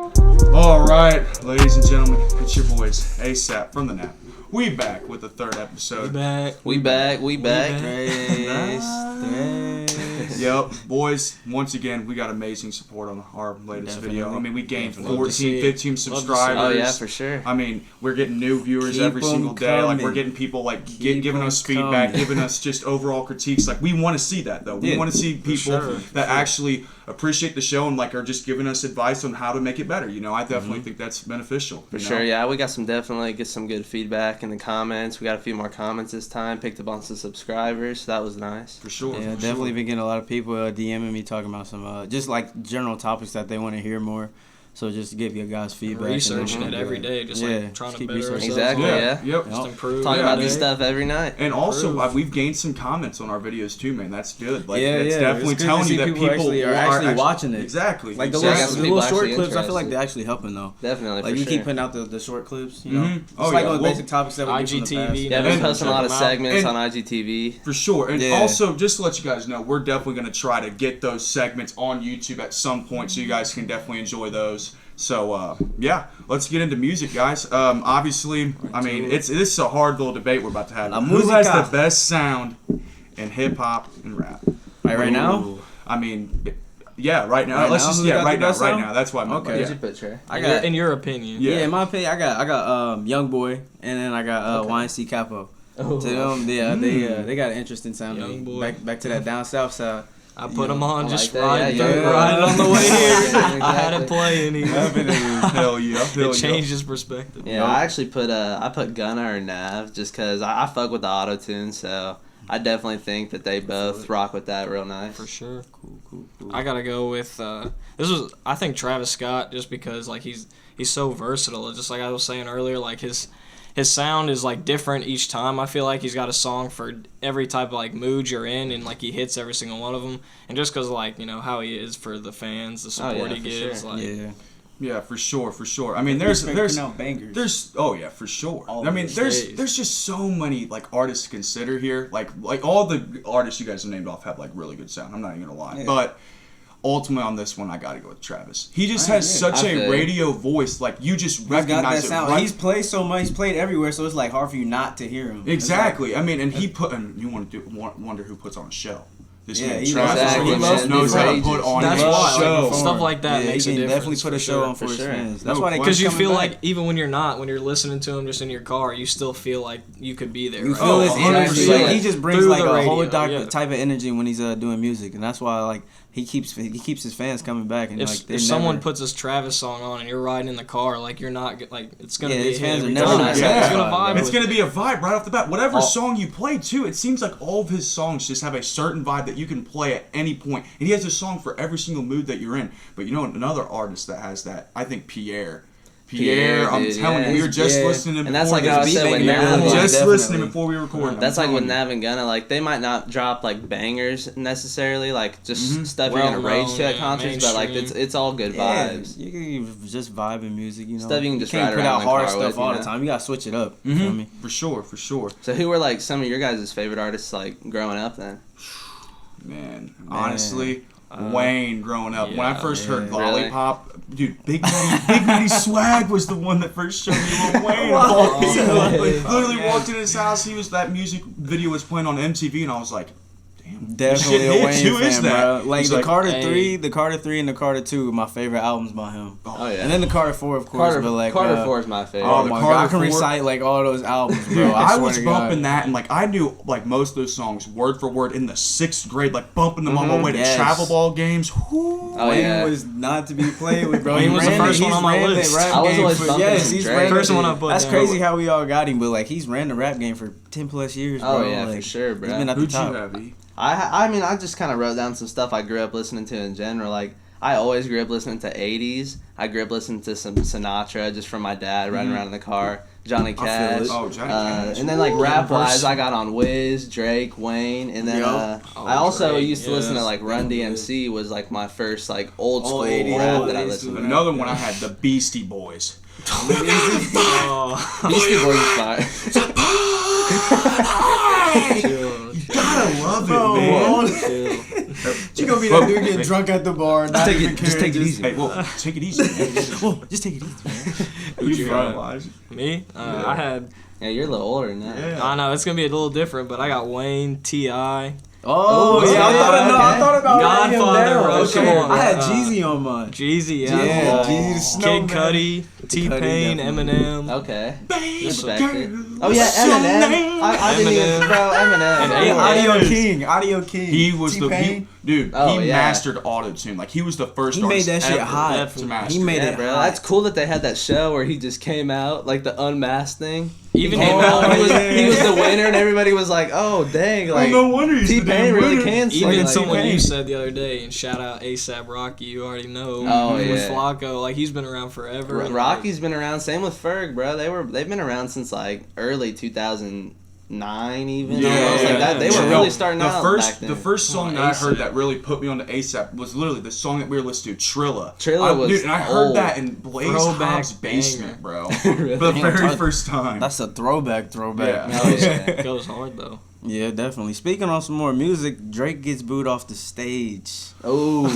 All right, ladies and gentlemen, it's your boys, ASAP from the Nap. We back with the third episode. We back. Yep, boys, once again, we got amazing support on our latest video. I mean, we gained 14, 15 subscribers. Oh, yeah, for sure. I mean, we're getting new viewers every single day. Like, we're getting people, like, giving us feedback, giving us just overall critiques. Like, we want to see that, though. We want to see people that actually appreciate the show and, like, are just giving us advice on how to make it better. You know, I definitely think that's beneficial. For sure, yeah. We got definitely get some good feedback in the comments. We got a few more comments this time. Picked up on some subscribers, so that was nice. For sure. Yeah, definitely been getting a lot of people DMing me talking about some just like general topics that they want to hear more. So just to give you guys feedback. Researching it every day, just like trying to better ourselves. Exactly, yeah. Yep. Just improve. Talking about this stuff every night. And also, we've gained some comments on our videos too, man. That's good. Like, yeah, it's definitely it's telling you that people are actually watching it. Exactly. Like the exactly. little short clips, I feel like they're actually helping though. Definitely, like for you sure. keep putting out the short clips, you know. Mm-hmm. It's like on the basic topics that we do from the past. IGTV. Yeah, we're posting a lot of segments on IGTV. For sure. And also, just to let you guys know, we're definitely going to try to get those segments on YouTube at some point so you guys can definitely enjoy those. So, yeah, let's get into music, guys. Obviously, I mean, this is a hard little debate we're about to have. Who has the best sound in hip-hop and rap? Right now? I mean, yeah, right now. Right now. That's why I'm okay. I got, in your opinion. Yeah, in my opinion, I got Young Boy, and then I got YNC Capo. To them, they got an interesting sound. Young Boy. Back to that down south side. I put them on, just riding riding on the way here. I had it playing. Hell yeah. It changed his perspective. Yeah, I actually put Gunna or Nav just because I fuck with the auto-tune, so I definitely think that they both rock with that real nice. For sure. Cool. I gotta go with I think Travis Scott, just because like he's so versatile. Just like I was saying earlier, like his sound is like different each time. I feel like he's got a song for every type of like mood you're in, and like he hits every single one of them. And just because like how he is for the fans, the support he gives, sure. like yeah, for sure. I mean, there's bangers. For sure. I mean, there's just so many like artists to consider here. Like all the artists you guys have named off have like really good sound. I'm not even gonna lie, but ultimately on this one, I gotta go with Travis. He just has such a radio voice, like you just recognize it. Right? He's played so much, he's played everywhere, so it's like hard for you not to hear him. Exactly. I mean, and you wonder who puts on a show. This man he Travis knows how to put on a show. Stuff like that makes a difference. Definitely put a show on for his fans. That's why because you feel like even when you're listening to him just in your car, you still feel like you could be there. You feel his energy. Like, he just brings like a whole type of energy when he's doing music, and that's why like he keeps his fans coming back. And if someone puts this Travis song on and you're riding in the car, like you're not like it's gonna be his fans are never never it's gonna vibe. It's gonna be a vibe right off the bat. Whatever song you play too, it seems like all of his songs just have a certain vibe that you can play at any point. And he has a song for every single mood that you're in. But you know another artist that has that, I think Pierre, I'm telling you, we were just listening to him. And that's like I said with Nav. Just listening before we recorded. That's like with Nav and Gunna, like they might not drop like bangers necessarily, like just stuff you're gonna rage to at concerts, but like it's all good vibes. You can just vibe in music, you know. Stuff you can just can't put out hard stuff all the time. You gotta switch it up. You feel me? For sure. So who were like some of your guys' favorite artists like growing up then? Man, honestly, Wayne growing up. When I first heard Lollipop, dude, Big Daddy Swag was the one that first showed me Lil Wayne. Literally walked into his house. That music video was playing on MTV, and I was like, damn, definitely a Wayne Who fan, is that? Bro. Like the Carter 3, the Carter 3 and the Carter 2 are my favorite albums by him. Oh yeah. And then the Carter 4, of course. But like Carter 4 is my favorite. Oh my God, I can recite like all those albums, bro. Dude, I was bumping that, and like I knew like most of those songs word for word in the 6th grade, like bumping them on my way to travel ball games. Wayne was not to be played with, bro. He was the first one on my list. I was always bumping he's ran the first one I put. That's crazy how we all got him, but like he's ran the rap game for 10 plus years, bro. Oh yeah, like, for sure, bro. He's been at the top. Who'd you have, E? I mean, I just kind of wrote down some stuff I grew up listening to in general. Like, I always grew up listening to 80s. I grew up listening to some Sinatra just from my dad riding around in the car. Johnny Cash. Oh, Johnny Cash. And then, like, rap-wise, I got on Wiz, Drake, Wayne. And then I also used to listen to, like, Run DMC was, like, my first, like, old school rap that I listened to. Another one I had, the Beastie Boys. Beastie Boys is fire. You gotta love it, man. You gonna be that dude getting drunk at the bar. Not even Just take it easy. Hey, whoa, take it easy, man. Whoa, just take it easy, man. Who'd you got? got? Me? I had. Yeah, you're a little older than that. Yeah. I know it's gonna be a little different, but I got Wayne, T.I. Oh, yeah, yeah, I thought about Godfather, him there. bro, Okay. come on. I had Jeezy on mine. Jeezy, yeah. Yeah, Oh. Jeezy the Snowman. Kid Cudi, T-Pain, definitely. Eminem. Okay. Baby Respect it. girl, Oh yeah, what's your Eminem. name? I didn't even, Eminem. bro. Eminem. And Hey, A-List. Audio King. He was T-Pain. dude. Oh, he yeah. mastered auto-tune. Like he was the first. He made artist that shit ever hot. to master. He made Yeah, it bro. hot. That's cool that they had that show where he just came out, like the unmasked thing. Even He came him, out, he was, yeah. he was the winner, and everybody was like, "Oh, dang!" Like no wonder he's the T-Pain damn really winner. can sing. even like, someone T-Pain. you said the other day, and shout out ASAP Rocky, you already know. Oh, With yeah. Flacco, like he's been around forever. and, Rocky's been around. Same with Ferg, bro. They've been around since like early 2009, even. Yeah, almost like that. They were No, really starting out back then. The first song Oh, that I heard A$AP. that really put me on to ASAP was literally the song that we were listening to, Trilla. Trilla was dude, and I heard old. that in Blaze Throwback Hobbs' basement, bro. Really? For the very Damn, first time. That's a throwback. Yeah. Oh, yeah. It goes hard though. Yeah, definitely. Speaking on some more music, Drake gets booed off the stage. Oh,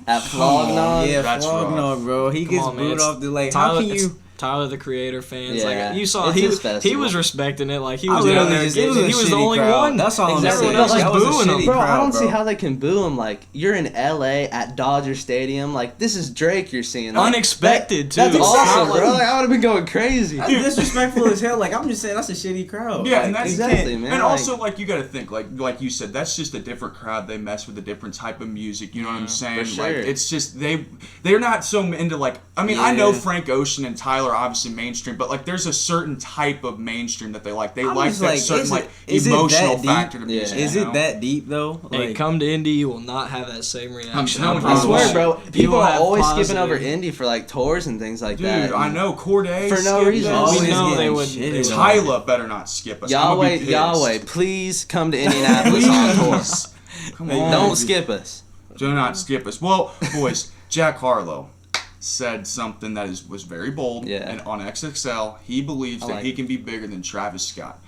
at Flognog. Yeah, That's Flognog, bro. He gets on, man. booed It's off the how Tyler, can you? Tyler the Creator fans, Yeah. like you saw, It's his festival. he was respecting it, like he I was down literally there. just- it was Getting, a he was the shitty only crowd. one. That's all I'm Exactly. saying. But, like, That was a booing him. shitty Bro, I crowd, don't bro. see how they can boo him. Like, you're in LA at Dodger Stadium. Like, this is Drake you're seeing. Like, Unexpected, too. That's It's awesome, not bro. like- Like, I would have been going crazy. That's disrespectful as hell. Like I'm just saying, that's a shitty crowd. Yeah, Like, and that's you Exactly, can't- man. And like- also, like, you gotta think, like you said, that's just a different crowd. They mess with a different type of music. You know what I'm saying? For Like, sure. it's just they're not so into like. I mean, I know Yeah. Frank Ocean and Tyler are obviously mainstream, but like, there's a certain type of mainstream that they like. They I'm like just that like, certain is it- like is it emotional that deep? factor to Yeah. music. Is you it know? that deep though? Hey, Like, come to Indy, you will not have that same reaction. telling you. I swear, Right. bro. You People will are have always positive- skipping over Indy for like tours and things like Dude, that. I know Corday For no skipped reason. this. Always We know getting they would. shitted They would. on. Tyler better not skip us. I'm gonna be Yahweh, pissed. please come to Indianapolis on tour. Come Hey, on. Don't skip us. Do not skip us. Well, boys, Jack Harlow said something that was very bold. Yeah. And on XXL, he believes I that like he can be bigger than Travis Scott.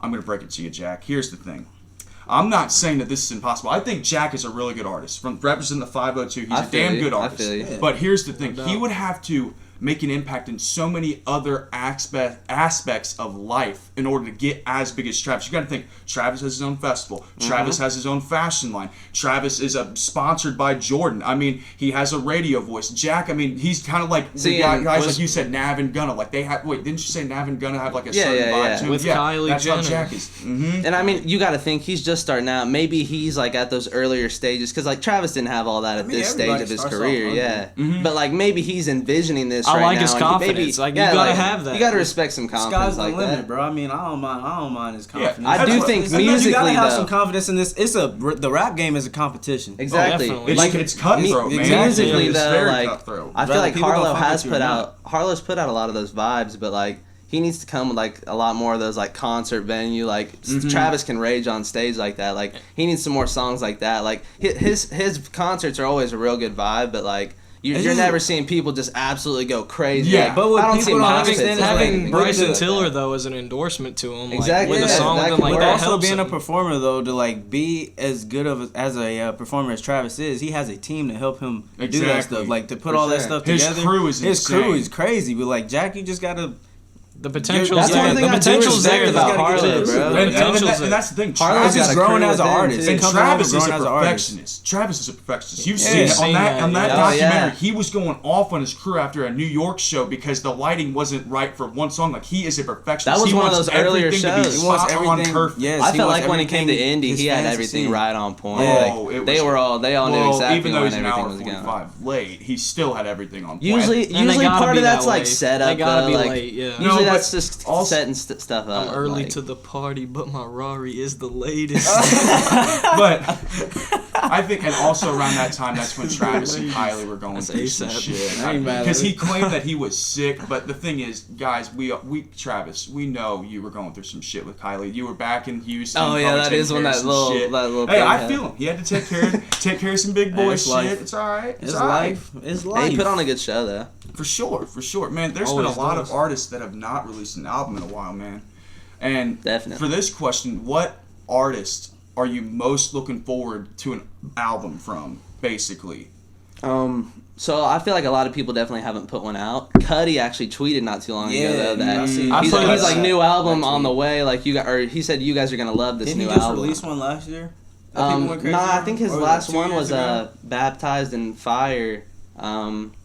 I'm going to break it to you, Jack. Here's the thing. I'm not saying that this is impossible. I think Jack is a really good artist. From representing the 502, he's I a feel damn you. good I artist. feel you. But here's the thing. No He doubt. would have to make an impact in so many other aspects of life in order to get as big as Travis. You got to think, Travis has his own festival. Travis has his own fashion line. Travis is sponsored by Jordan. I mean, he has a radio voice. Jack, I mean, he's kind of like See, the guys and like was- you said, Nav and Gunna. Like they have. Wait, didn't you say Nav and Gunna have like a Yeah, certain yeah, vibe yeah. to him? With yeah, Kylie that's how Jenner. Jack is. Mm-hmm. And I mean, you got to think he's just starting out. Maybe he's like at those earlier stages because like Travis didn't have all that at mean, this stage everybody of his starts off career. hungry. Yeah, but like maybe he's envisioning this. I right like now, his and he- confidence. Like, you gotta have that. You got to respect some confidence sky's the like limit, that. bro. I mean, I don't mind his confidence. I That's do what- think that's- You gotta musically have though. some confidence in this. The rap game is a competition. Exactly. definitely. It's, Like it's cutthroat, man. exactly. musically It's though, very like cutthroat. I feel Whether like people don't Harlow fuck has with you put or out Harlow's put out a lot of those vibes, but like he needs to come with like a lot more of those like concert venue like Travis can rage on stage like that. Like he needs some more songs like that. Like his concerts are always a real good vibe, but like you're just- never seeing people just absolutely go crazy. Yeah, Like, but what I don't people see don't mosh understand pits is or like- anything Having Look Bryson at Tiller that. though as an endorsement to him, Exactly, like, with a yeah, song that with him, could like work. that Also, helps being a him. performer though, to like be as good as a performer as Travis is, he has a team to help him do that Exactly. stuff. Like to put For all that sure. stuff His together. crew is his insane. crew is crazy. But like Jack, you just gotta. The potential's That's there. one thing The I do potential's respect there. about though. Harlow, bro. The And potential's there. that's the thing. Harlow's Travis got is a growing crew as an within, artist. too. And He comes Travis along is a growing as an artist. perfectionist. Travis is a perfectionist. You've Yeah, seen I've it on seen that that, on that yeah. Oh, documentary. yeah. He was going off on his crew after a New York show because the lighting wasn't right for one song. Like he is a perfectionist. That was He one of wants those earlier everything to be shows. He wants spot on everything. perfect. Yes, I he felt wants like when he came to everything Indy, his he had fans to everything see. right on point. Yeah. Oh, Like, it they was- all knew Well, exactly even though when he's an everything hour was going. 45 late, he still had everything on point. Usually And they gotta part be of that's that like way. setup. They gotta though, be like, late, yeah. Usually No, that's but just also- setting stuff up. I'm early like- to the party, but my Rari is the latest. But I think, and also around that time, that's when Travis and Kylie were going That's through some ASAP. shit. I ain't mad at Because it. he claimed that he was sick, but the thing is, guys, Travis, we know you were going through some shit with Kylie. You were back in Houston. Oh, yeah, probably that taking is when care of that some little- shit. that little Hey, thing I happened. feel him. He had to take care of some big boy Hey, it's shit. life. It's all right. It's all right. life. It's They life. put on a good show though. For sure. Man, there's Always been a lot does. of artists that have not released an album in a while, man. And Definitely. for this question, what artist are you most looking forward to an album from, basically? So I feel like a lot of people definitely haven't put one out. Cuddy actually tweeted not too long ago though that he's like new album on the way. Like he said you guys are gonna love this new album. Didn't he just release one last year? I think his last one was Baptized in Fire.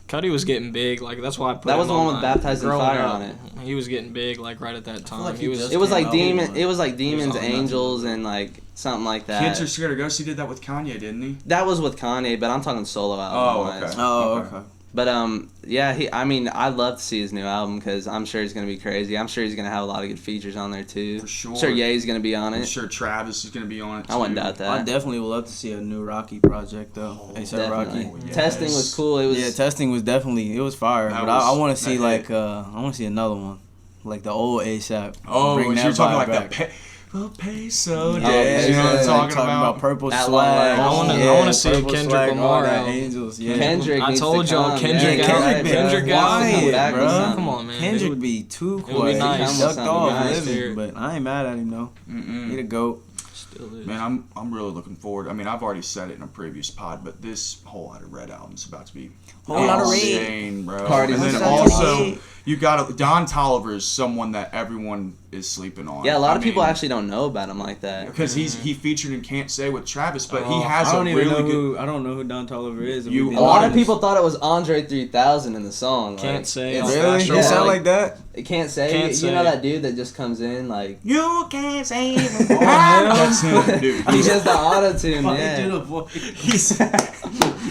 Cuddy was getting big, like that's why I put that was him the one on with Baptized in Fire on it. He was getting big, like right at that time. Like it was like Demons, Angels, and like something like that. Kids Are Scared of Ghosts. He did that with Kanye, didn't he? That was with Kanye, but I'm talking solo album. Okay. But I'd love to see his new album because I'm sure he's gonna be crazy. I'm sure he's gonna have a lot of good features on there too. For sure. I'm sure Ye's gonna be on it. I'm sure Travis is gonna be on it too. I wouldn't doubt that. I definitely would love to see a new Rocky project though. A$AP Rocky. Yes. Testing was cool. Testing was definitely fire. That But I want to that see hit. I want to see another one, like the old A$AP. Oh, Bring you're that talking vibe like back. the peso Yeah, days. You know what I'm talking about? Purple That Swag. long I wanna see a Purple Kendrick Swag, Lamar all that album. Angels. Yeah. Kendrick. I needs told to y'all, come. Kendrick Yeah, out. Kendrick Kendrick been out. quiet, Quiet, bro. bro. Come on, man. Kendrick It would be too would be quiet. nice. He ducked off Nice. living, but I ain't mad at him though. He the GOAT. Still is. Man, I'm really looking forward. I mean, I've already said it in a previous pod, but this Whole Lotta Red album is about to be Whole Lotta Red. insane, bro. Party and then with also, Red. you got Don Toliver is someone that everyone is sleeping on. Yeah, a lot of people actually don't know about him like that. because he featured in Can't Say with Travis, but he Oh, has I don't a even really know good. I don't know who Don Toliver is. You- We be A lot of honest. people thought it was Andre 3000 in the song. Can't like, say. it's- Really? special. He Yeah, sound like- like that? It can't say. Can't You say. know that dude that just comes in like. You can't say That's him, dude. He does the auto tune. Fucking Yeah. do the voice.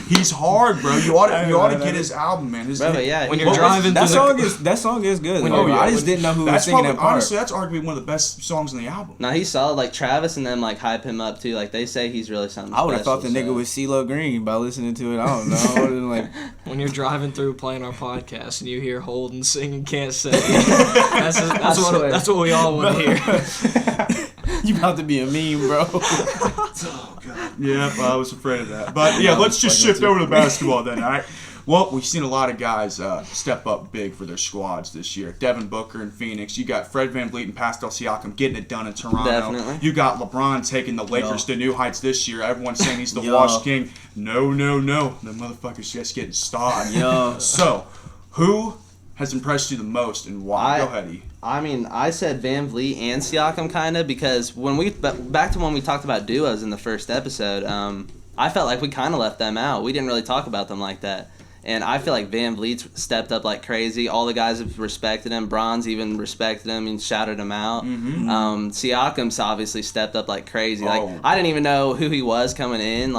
He's hard, bro. You ought to man, get his album, man. His, Bro, but yeah, When he- you're driving That through song is good. When though. you're- I just didn't know who was that's singing probably that part. honestly that's arguably one of the best songs on the album. Nah, he's solid. Like Travis and them like hype him up too. Like they say he's really something. I would have thought the special, nigga so. was CeeLo Green by listening to it. I don't know. I would've been like, when you're driving through playing our podcast and you hear Holden singing "Can't Say." that's swear. what we all want to hear. you about to be a meme, bro. Yep, I was afraid of that. But yeah, let's just shift over to basketball then, all right? Well, we've seen a lot of guys step up big for their squads this year. Devin Booker in Phoenix. You got Fred VanVleet and Pascal Siakam getting it done in Toronto. Definitely. You got LeBron taking the Lakers to new heights this year. Everyone's saying he's the Yo. Wash King. No. The motherfucker's just getting started. Yo. So, who has impressed you the most and why? Go ahead, E. I mean, I said Van Vliet and Siakam kind of because back to when we talked about duos in the first episode, I felt like we kind of left them out. We didn't really talk about them like that. And I feel like Van Vliet's stepped up like crazy. All the guys have respected him. Bron's even respected him and shouted him out. Siakam's obviously stepped up like crazy. Like Oh. I didn't even know who he was coming in.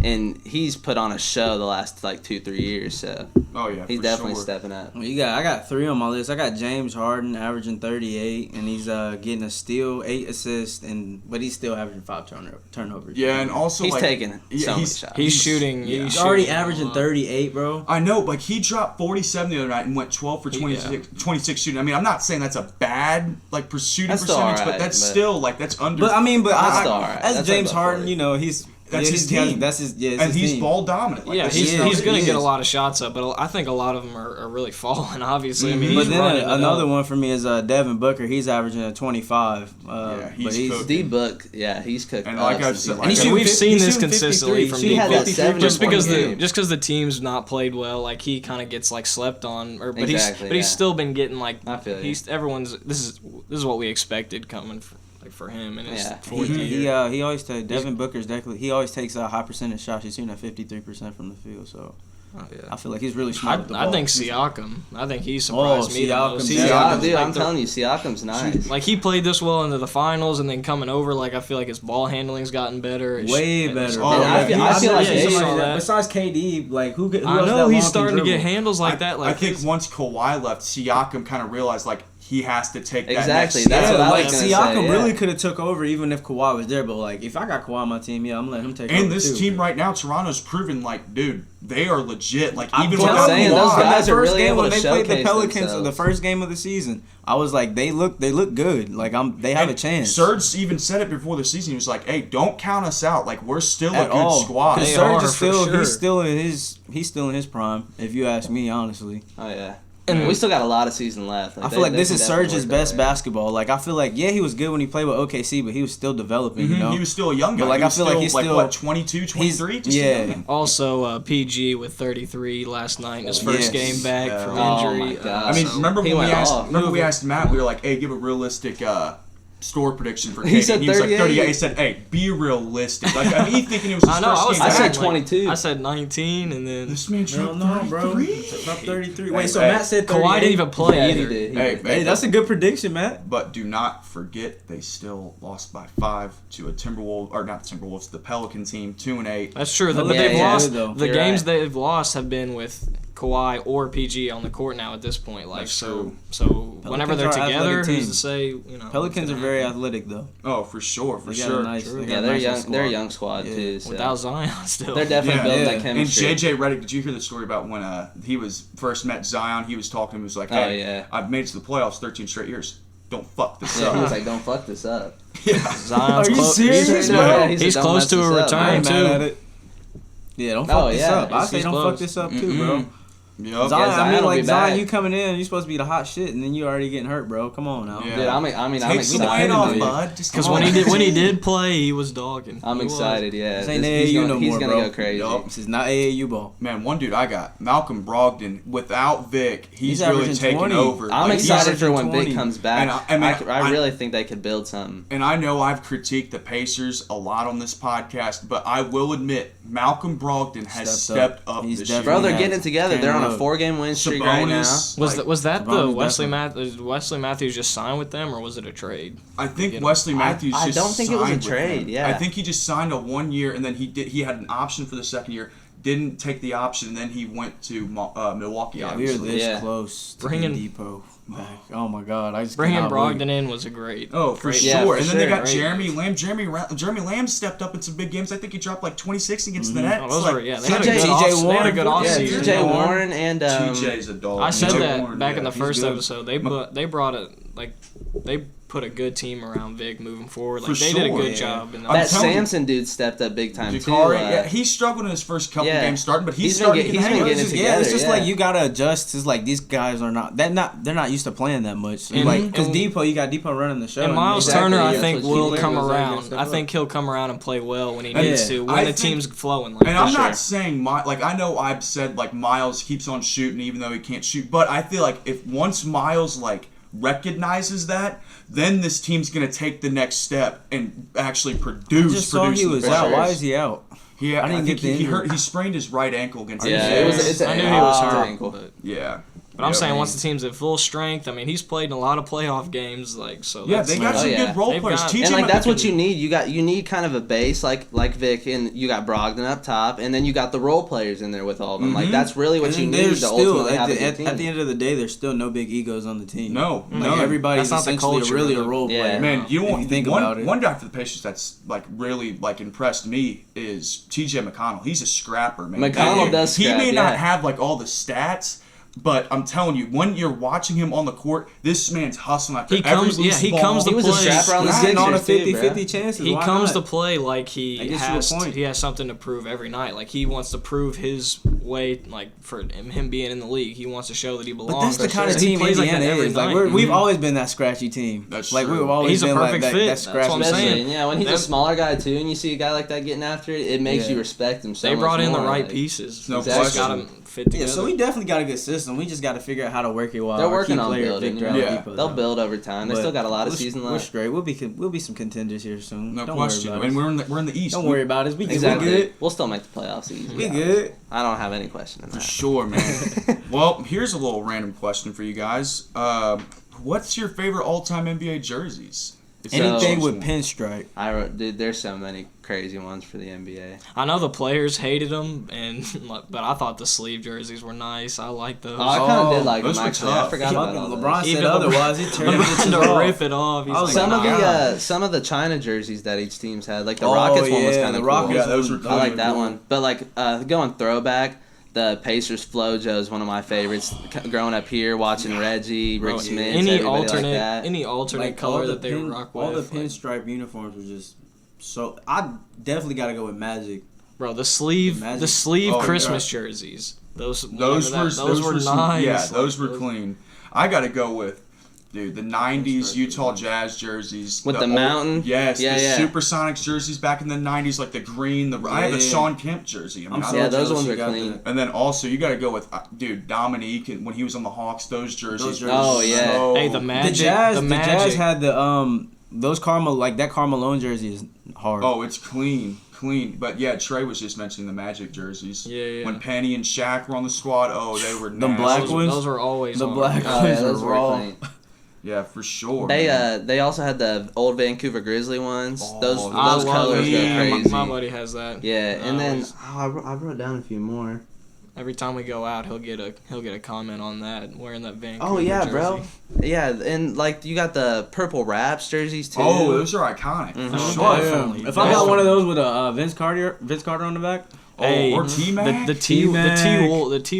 And he's put on a show the last 2-3 years. So Oh, yeah, he's for definitely sure. stepping up. I got 3 on my list. I got James Harden averaging 38, and he's getting a steal, 8 assists, but he's still averaging 5 turnovers. Yeah, and also He's like, taking so many he's- shots. He's shooting. Yeah. He's shooting already a averaging lot. 38, bro. I know, like he dropped 47 the other night and went 12 for 26 shooting. I mean, I'm not saying that's a bad shooting That's still percentage, alright, but that's but- still that's under. But I mean, That's still alright. as That's James like about Harden, 40. you know, he's That's his he has- team. That's his it's and his he's team. ball dominant. Like, Yeah, this he's is- going to he get a is. lot of shots up, but I think a lot of them are really falling, obviously. I mean, But he's then running it another up. one for me is Devin Booker. He's averaging a 25. he's but he's cooked. D-Book, yeah, he's cooked. And like up I've since said- he like was- I- shooting We've 50 seen he's this shooting consistently 53. from He had that 53 7 just because game. the team's not played well, like he kind of gets like slept on, but Exactly, he's yeah. still been getting like I feel you. this is what we expected coming for him in his Yeah. fourth year. He always takes Devin Booker's definitely. He always takes a high percentage shots. He's shooting at 53% from the field. So Oh, yeah. I feel like he's really smart. with the I ball. think Siakam. I think he surprised me the Siakam, most. yeah. Siakam, dude, like I'm telling you, Siakam's nice. Like he played this well into the finals, and then coming over, like I feel like his ball handling's gotten better. Way better. Oh, And I feel like yeah, they you saw saw that. Besides KD, like who else I that know long he's can starting to get dribble? handles like that. Like I think his- once Kawhi left, Siakam kind of realized like he has to take that Exactly, next that's step. what I like was gonna Siakam say, yeah. really could have took over even if Kawhi was there. But like if I got Kawhi on my team, I'm gonna let him take over. And this too. team right now, Toronto's proven like, dude, they are legit. Like I'm even what I'm without saying, Kawhi, those guys that are first really game able when to they played the showcase Pelicans themselves. the first game of the season, I was like, they look good. Like they have a chance. Serge even said it before the season. He was like, "Hey, don't count us out. Like we're still at a good all. squad." Because They Serge are, is for still sure. he's still in his prime. If you ask me, honestly. Oh yeah. And we still got a lot of season left. I feel like this can is definitely Serge's work their best way. basketball. Like I feel like he was good when he played with OKC, but he was still developing. You know, He was still a young guy. But, like, He I was feel like still, he's like, still- what, 22, 23? Just a yeah. youngin'. Also, PG with 33 last night in his first Yes. game back Yeah. from Oh, injury. my God. I mean, So remember he when went off. we asked Matt, we were like, hey, give a realistic score prediction for KD. He said And he was like 38. 38. He said, hey, be realistic. Like, I mean, he thinking it was his I know. first I was game I back. said thinking, 22. I said 19, and then This man no, dropped bro. 33? About 33. Hey, Wait, so hey. Matt said 38. Kawhi didn't even play Yeah, either. he did. Hey, that's a good prediction, Matt. But do not forget, they still lost by 5 to a Timberwolves, or not the Timberwolves, the Pelican team, 2-8. That's true. But Yeah, they've yeah, lost. though. The You're games right. they've lost have been with Kawhi or PG on the court now at this point. Like That's so, true. so whenever they're are an together, athletic who's team. to say? You know, Pelicans are very athletic, though. Oh, for sure, for They got sure. a nice. They got Yeah, a they're nice young. squad. They're a young squad Yeah. too. So. without Zion still. They're definitely building yeah. that And chemistry. JJ Redick, did you hear the story about when he was first met Zion? He was talking to him. He was like, Oh, hey, yeah. I've made it to the playoffs 13 straight years. Don't fuck this Yeah, up. he was like, "Don't fuck this up." Zion's Are you close. serious, He's- bro? yeah, he said, He's "Don't close mess to a this up." return. I ain't too. mad at it. Yeah, don't fuck this yeah, up. I he's- say he's don't close. fuck this up too, bro. Yup. Zion, Yeah, I Zion mean, will like be Zion, back. you coming in, you're supposed to be the hot shit, and then you already getting hurt, bro. Come on now. Yeah. Dude, I'm Take excited. some weight off, dude. bud. Just Because come when on. he did play, he was dogging. I'm He was. excited. Yeah, This ain't he's AAU gonna, no he's more, gonna bro. go crazy. Yup. This is not AAU ball. Man, one dude I got, Malcolm Brogdon. Without Vic, he's He's really averaging taking 20. over. I'm Like, he's excited for when 20. Vic comes back. And I really think they could build something. And I know I've critiqued the Pacers a lot on this podcast, but I will admit Malcolm Brogdon has stepped up He's this definitely year. Bro, they're Yeah. getting it together. Can't They're on a road. 4-game win streak right now. Sabonis, Was that the Sabonis Wesley definitely. Wesley Matthews just signed with them, or was it a trade? I think You know, Wesley Matthews. I just don't think it was a signed with trade, them. yeah. I think he just signed a 1 year, and then he had an option for the second year. Didn't take the option, and then he went to Milwaukee. Yeah, We were Obviously. this Yeah. close to Bringing- the depot back. Oh my god, I just Bringing cannot Brogdon believe- in was a great. Oh, for great sure. Yeah, for and then they sure. got Great. Jeremy Lamb. Jeremy Lamb stepped up in some big games. I think he dropped like 26 against the Nets. Oh, those like, were, yeah, they TJ had a good TJ off, they had a Warren, good yeah, off Yeah, season. TJ Warren and TJ's a dog. I said TJ that Warren, back in the he's first good. episode. They brought they put a good team around Vic moving forward. Like For they did a sure, good yeah. job. In I'm that telling you. Samson dude stepped up big time too. Jakari, yeah, he struggled in his first couple yeah. games starting, but he's He's been starting get- to he's been hang. getting It's just, together, it's just yeah. like you gotta adjust. It's like these guys are not they're not used to playing that much. And- Like because and- Depot, you got Depot running the show. And Miles Exactly, Turner, I that's think, what he will did. come Was that around. against I the think he'll come around and play well when he And needs to, when I the think- team's flowing. Like And that. I'm sure. not saying I know I've said like Miles keeps on shooting even though he can't shoot, but I feel like if once Miles like recognizes that, then this team's gonna take the next step and actually I produce. just saw he was for out. sure. Why is he out? Yeah, I didn't think get the he injury. hurt. He sprained his right ankle against. Yeah, the it was. Jazz. It's an I knew he was hurt. ankle. Yeah. But I'm Yeah, saying man. once the team's at full strength, I mean he's played in a lot of playoff games, like so. Yeah, that's, they got Oh, some yeah. good role They've players. got- TJ And like that's what McConnell- you need. You need kind of a base like Vic, and you got Brogdon up top, and then you got the role players in there with all of them. Like Mhm. that's really what And you then need there's to still ultimately have a good at team. the end of the day, there's still no big egos on the team. No, Like no. everybody's That's not the essentially culture really of a the- role Yeah. player. Man, you if want you think one, about it. one guy for the Pacers that's like really like impressed me is TJ McConnell. He's a scrapper, man. McConnell And does He scrap, may not yeah. have like all the stats, but I'm telling you, when you're watching him on the court, this man's hustling after He every comes- loose yeah, he ball. comes to He was a play. scrapper on the He's getting on a Sixers, too, 50-50 chances. He Why comes not? to play like That he gets you a has. point. He has something to prove every night. Like he wants to prove his way. Like for him being in the league, he wants to show that he belongs. But that's the kind of He team plays like that Indiana every is. Like night. we've always been that scratchy team. That's like true. we've always He's a been like perfect that, fit. that That's scratchy. what I'm Especially, saying. yeah, when he's Them- a smaller guy too, and you see a guy like that getting after it, it makes Yeah. you respect him so They much brought in the more, right like- pieces. No Just question. got them fit Yeah, together. so we definitely got a good system. We just got to figure out how to work it while They're our working key on player building. Victor You know? Oladipo's Yeah. They'll out. build over time. They But still got a lot of we'll- season We're left. straight. We'll be some contenders here soon. No Don't question. worry about And us. we're in the East. Don't worry about us. We good. Exactly. We good. We'll still make the playoffs easy. We good. I don't have any question in For that. sure, man. Well, here's a little random question for you guys. What's your favorite all-time NBA jerseys? If you Anything choose with one. pinstripe. I wrote, dude, there's so many crazy ones for the NBA. I know the players hated them, but I thought the sleeve jerseys were nice. I like those. Oh, I kind of Oh, did like those them were actually. I tough. forgot about all LeBron those. said Even otherwise. He turned LeBron it to off. rip it off. He's I like, was Some like, of nah. some of the China jerseys that each team's had, like the Oh, Rockets one was yeah, kind the of Rockets cool. Yeah, those were I like cool. that one. But like going throwback, the Pacers Flojo is one of my favorites. Growing up here, watching Reggie, Rick Bro, Smith, any everybody alternate, like that. any alternate Like, color all the that they would rock with. all the like, pinstripe uniforms were just so. I definitely got to go with Magic. bro, the sleeve Magic. Christmas yeah. jerseys. Those Those were nice. Yeah, those were clean. I gotta go with, dude, the '90s Utah Jazz jerseys With the old, mountain? Yes, Yeah, the yeah. Supersonics jerseys back in the '90s, like the green. I have a Yeah. Sean Kemp jersey. I mean, I'm I so Yeah, love those jealous ones you are got clean. that. And then also you got to go with dude Dominique and when he was on the Hawks. Those jerseys. jerseys. Oh, yeah. So, Hey, the Magic. The Jazz Magic. had those that Carmelo jersey is hard. Oh, it's clean. But yeah, Trey was just mentioning the Magic jerseys. Yeah. When Penny and Shaq were on the squad, they were The nasty. black ones? Those were always The hard. black Oh, yeah, ones those are were raw. clean. Yeah, for sure. They also had the old Vancouver Grizzly ones. Oh, those I those love colors them. go Yeah, crazy. my buddy has that. Yeah, and then Always. I wrote down a few more. Every time we go out, he'll get a comment on that wearing that Vancouver. Oh yeah, jersey. bro. Yeah, and like you got the purple Raps jerseys too. Oh, those are iconic. Mhm. For Oh, sure. definitely. If I got one of those with a Vince Carter on the back, Hey, or T-Mac. the T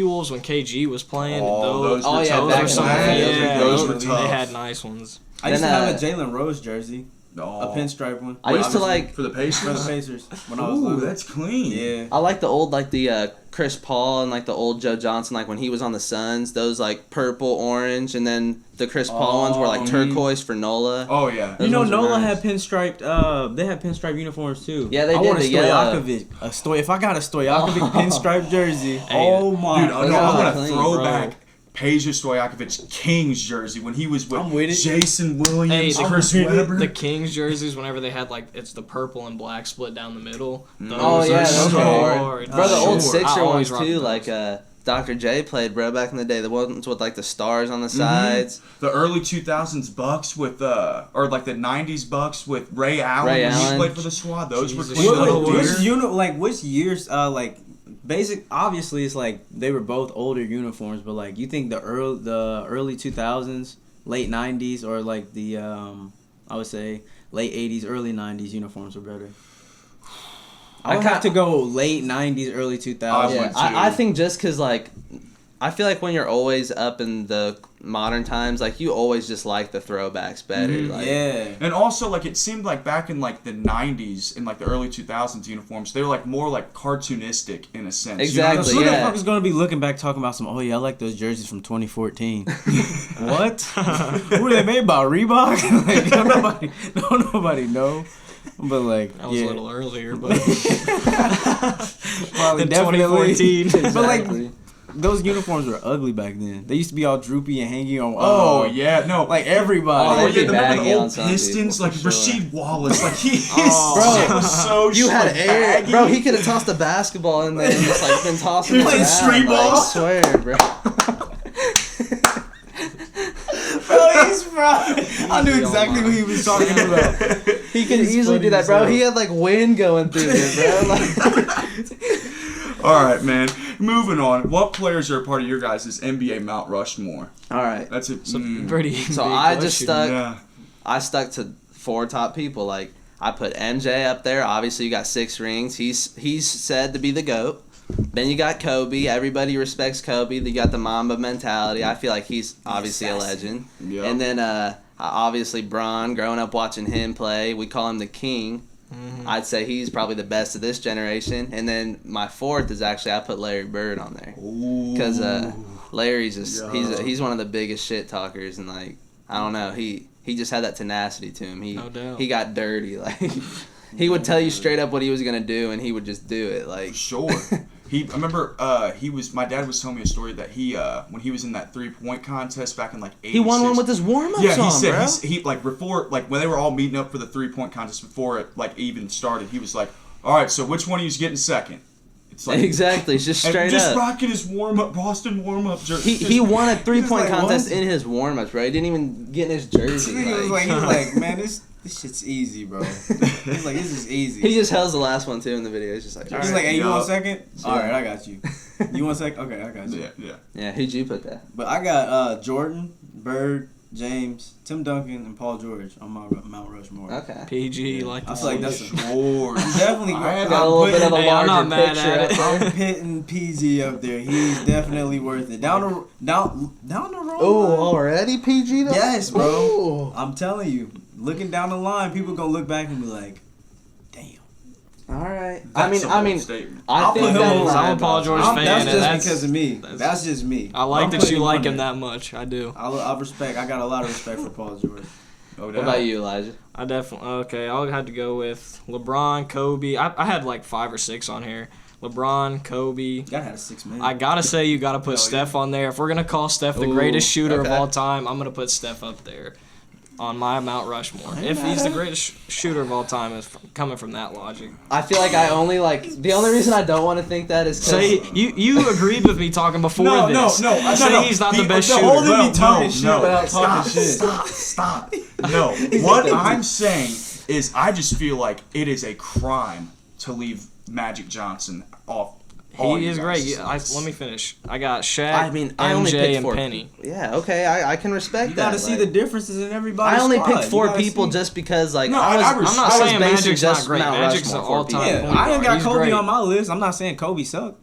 Wolves when KG was playing. Oh, those, those were yeah, tough. back Those in were the day, tough. Those were tough. They had nice ones. I used to Then, have a Jalen Rose jersey, Oh. a pinstripe one. I used to Obviously, like for the For the Pacers. Pacers when I was Ooh, little. that's clean. Yeah. I like the old like the Chris Paul and like the old Joe Johnson like when he was on the Suns. Those like purple, orange, and then the Chris Paul ones were like turquoise for Nola. Oh yeah. Those You know, ones are Nola nice. had pinstriped. They had pinstripe uniforms too. Yeah, they I did, want a the yellow. Stojakovic. If I got a Stojakovic pinstripe jersey, Hey, oh my Dude, I God. want to Clean, throw bro. back Peja Stojakovic Kings jersey when he was with I'm with it. Jason Williams, Hey, Chris I'm with it. Webber. The Kings jerseys, whenever they had like it's the purple and black split down the middle. Those Oh, are yeah, so those are hard. Bro, the old Sure. Sixer I ones always rock too, those. like Dr. J played, bro, back in the day. The ones with like the stars on the sides. The early 2000s Bucks with or like the 90s Bucks with Ray Allen Ray when he Allen. played for the squad. Those were Jesus. clean. which years? Basic. Obviously, it's like they were both older uniforms, but like you think the early 2000s, late 90s, or like the I would say late 80s, early 90s uniforms were better. I would have to go late 90s, early 2000s. I Yeah, would, too. I think just because, like, I feel like when you're always up in the modern times, like, you always just like the throwbacks better. Like, Yeah. And also, like, it seemed like back in, like, the 90s and, like, the early 2000s uniforms, they were, like, more, like, cartoonistic in a sense. Exactly, Who the yeah. fuck is gonna be looking back talking about some? Oh yeah, I like those jerseys from 2014. What? Who are they made by? Reebok? Like, don't nobody know. But like, That was yeah, a little earlier, but probably in definitely. 2014. But like, Exactly. those uniforms were ugly back then. They used to be all droopy and hanging on. Oh, yeah. No. like everybody. Oh, they'd yeah, be remember baggy the on old some Pistons? people, Like, for sure. Rasheed Wallace. Like, his Oh. shit was so You had like, air, baggy. bro. He could have tossed a basketball in there and just like been tossing He it played around. street like, ball? I swear, bro. Bro, he's right. I knew exactly what he was talking about. He could He's easily funny do that, as bro. hell. He had like wind going through it, bro. Like, All right, man. Moving on. What players are a part of your guys' NBA Mount Rushmore? all right. That's it. it's a pretty. So big I just question. stuck. Yeah. I stuck to 4 top people. Like I put MJ up there. Obviously, you got 6 rings. He's said to be the GOAT. Then you got Kobe. Everybody respects Kobe. You got the Mamba mentality. I feel like he's obviously a legend. Yeah. And then obviously Bron. Growing up watching him play, we call him the King. Mhm. I'd say he's probably the best of this generation. And then my 4th is actually I put Larry Bird on there because Larry's just he's one of the biggest shit talkers, and like I don't know, he just had that tenacity to him. No doubt. He got dirty. Like he would tell you straight up what he was gonna do, and he would just do it. Like For sure. I remember my dad was telling me a story that he when he was in that 3-point contest back in like 86. he won one with his warm ups Yeah, he on, said bro. he like before, like when they were all meeting up for the 3-point contest before it like even started, he was like, "All right, so which one of you's getting second?" It's like Exactly, it's just and straight just up. rocking his Boston warm up jersey. He won a 3-point like, contest what? in his warm ups, bro. He didn't even get in his jersey. He was like- like, man, this shit's easy, bro. He's like, this is easy. he just held the last one too in the video. He's just like, all He's right. like, hey, you Yeah. want a second? Yeah. All right, I got you. You want a second? Okay, I got you. Yeah. Yeah, who'd you put that? But I got Jordan, Bird, James, Tim Duncan, and Paul George on my Mount Rushmore. Okay. PG like I the feel like that's Sure. I'm definitely I had Got a little bit of a Hey, I'm larger not mad picture at up it. there. I'm pitting PG up there. He's definitely worth it. Down the road. Oh, already PG though? Yes, bro. Ooh. I'm telling you, looking down the line, people gonna look back and be like, "Damn." All right. That's a I bold mean, statement. I I'll think put him that on is- I'm a Paul George fan. That's just and because of me. That's just me. I like I'm that putting you like on him there. that much. I do. I respect. I got a lot of respect for Paul George. No What doubt. about you, Elijah? I definitely okay. I'll have to go with LeBron, Kobe. I had like 5 or 6 on here. LeBron, Kobe. You gotta have 6 minutes. I gotta say you gotta put Steph on there. If we're gonna call Steph the Ooh, greatest shooter of okay. all time, I'm gonna put Steph up there on my Mount Rushmore. If he's the greatest shooter of all time, is coming from that logic. I feel like I only like the only reason I don't want to think that is because Say you agreed with me talking before this. I Say he's not the best shooter. whole thing No, be talking shit no, without stop, talking shit. Stop. No, what I'm saying is I just feel like it is a crime to leave Magic Johnson off. all He you is guys' great. Yeah, lists. let me finish. I got Shaq, I mean I only MJ, picked and 4 Penny. people. Yeah, okay, I can respect You that. gotta see like, the differences in everybody's I only squad. picked You 4 gotta people see. just because like No, I was, I I'm not I was saying basing Magic's just not great. Mount Magic's Rushmore an for all-time people. Yeah, point I ain't guard. got He's Kobe great. on my list. I'm not saying Kobe sucked.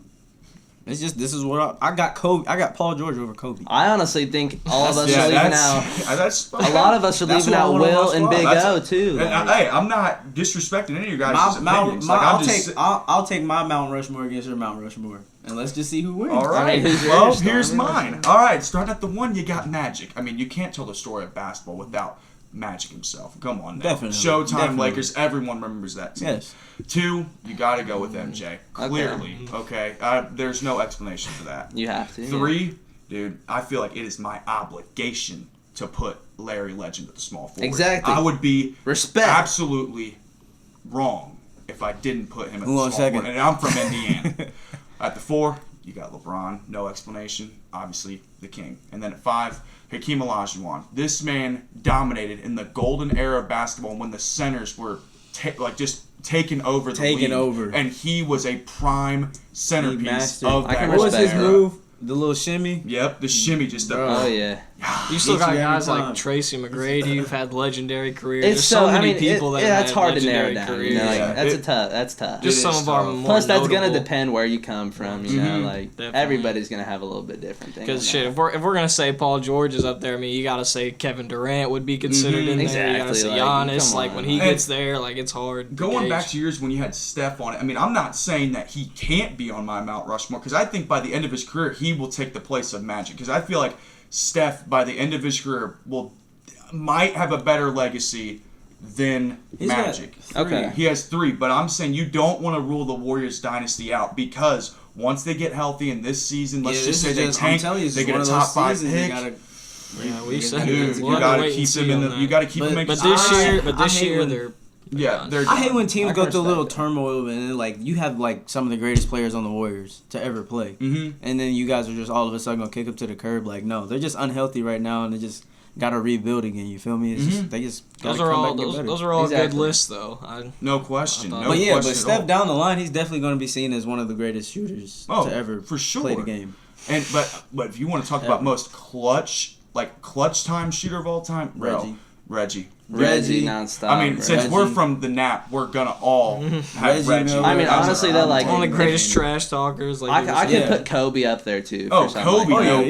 It's just this is what I got. Kobe. I got Paul George over Kobe. I honestly think all of us Yeah, are leaving that's, out. that's A lot of us are That's leaving what I out want on my Will and squad. Big That's- O too. And, like- hey, I'm not disrespecting any of you guys' opinions. Like, I'm just I'll take my Mount Rushmore against your Mount Rushmore, and let's just see who wins. all right. I mean, who's Well, yours, here's Stormy? mine. All right, starting at the 1, you got Magic. I mean, you can't tell the story of basketball without Magic himself. Come on now. Definitely. Showtime Definitely. Lakers, everyone remembers that team. Yes. 2, you got to go with MJ. Clearly, okay? There's no explanation for that. You have to. 3, dude, I feel like it is my obligation to put Larry Legend at the small forward. Exactly. I would be Respect. absolutely wrong if I didn't put him at the Hold on small a second. forward. And I'm from Indiana. At the 4, you got LeBron, no explanation. Obviously, the king. And then at 5, Hakeem Olajuwon. This man dominated in the golden era of basketball when the centers were just taking over the Taking league. over. And he was a prime centerpiece mastered. of I that can What was his respect era. move? The little shimmy. Yep, the shimmy just Bro. Oh yeah. You still Beat got you every guys time. like Tracy McGrady who've had legendary careers. It's There's so many I mean, people that yeah, have it's had hard to narrow legendary down. careers. You know, like, Yeah. that's tough. Just It some is of our tough. more Plus, that's gonna notable- depend where you come from. You know, Mhm. like Definitely. everybody's gonna have a little bit different thing. Because on shit, that. if we're gonna say Paul George is up there, I mean, you gotta say Kevin Durant would be considered in there. You gotta Exactly, say like, Giannis. come Like on. when he And gets there, like it's hard. to Going gauge. back to years when you had Steph on it, I mean, I'm not saying that he can't be on my Mount Rushmore because I think by the end of his career, he will take the place of Magic. Because I feel like Steph, by the end of his career, might have a better legacy than He's got Magic. 3. Okay. He has 3, but I'm saying you don't want to rule the Warriors dynasty out because once they get healthy in this season, let's just say they I'm tank, telling you, they it's get one a of top those 5 seasons you pick. gotta- Yeah, we said Dude, we'll you have to gotta wait and keep see them in on the. that. You gotta keep But- them in. But I this hate year when- they're yeah, they're. I hate when teams I go can through a little respect that. turmoil and then, like you have like some of the greatest players on the Warriors to ever play, Mhm. and then you guys are just all of a sudden gonna kick them to the curb. Like no, they're just unhealthy right now, and they just gotta rebuild again. You feel me? It's just, they just gotta those are come all back and get those, better. those are all Exactly. good lists though. No question. I No thought- But yeah, question but at Steph all. down the line, he's definitely going to be seen as one of the greatest shooters Oh, to ever for sure. play the game. And but if you want to talk about most clutch time shooter of all time, bro, Reggie. Reggie nonstop. I mean, bro. since we're Reggie. from the Nap, we're gonna all have Reggie Reggie. Miller. I mean, As honestly, a- though, like- One of the greatest I mean, trash talkers. Like I could Yeah. put Kobe up there too. Oh, for something Kobe! like No,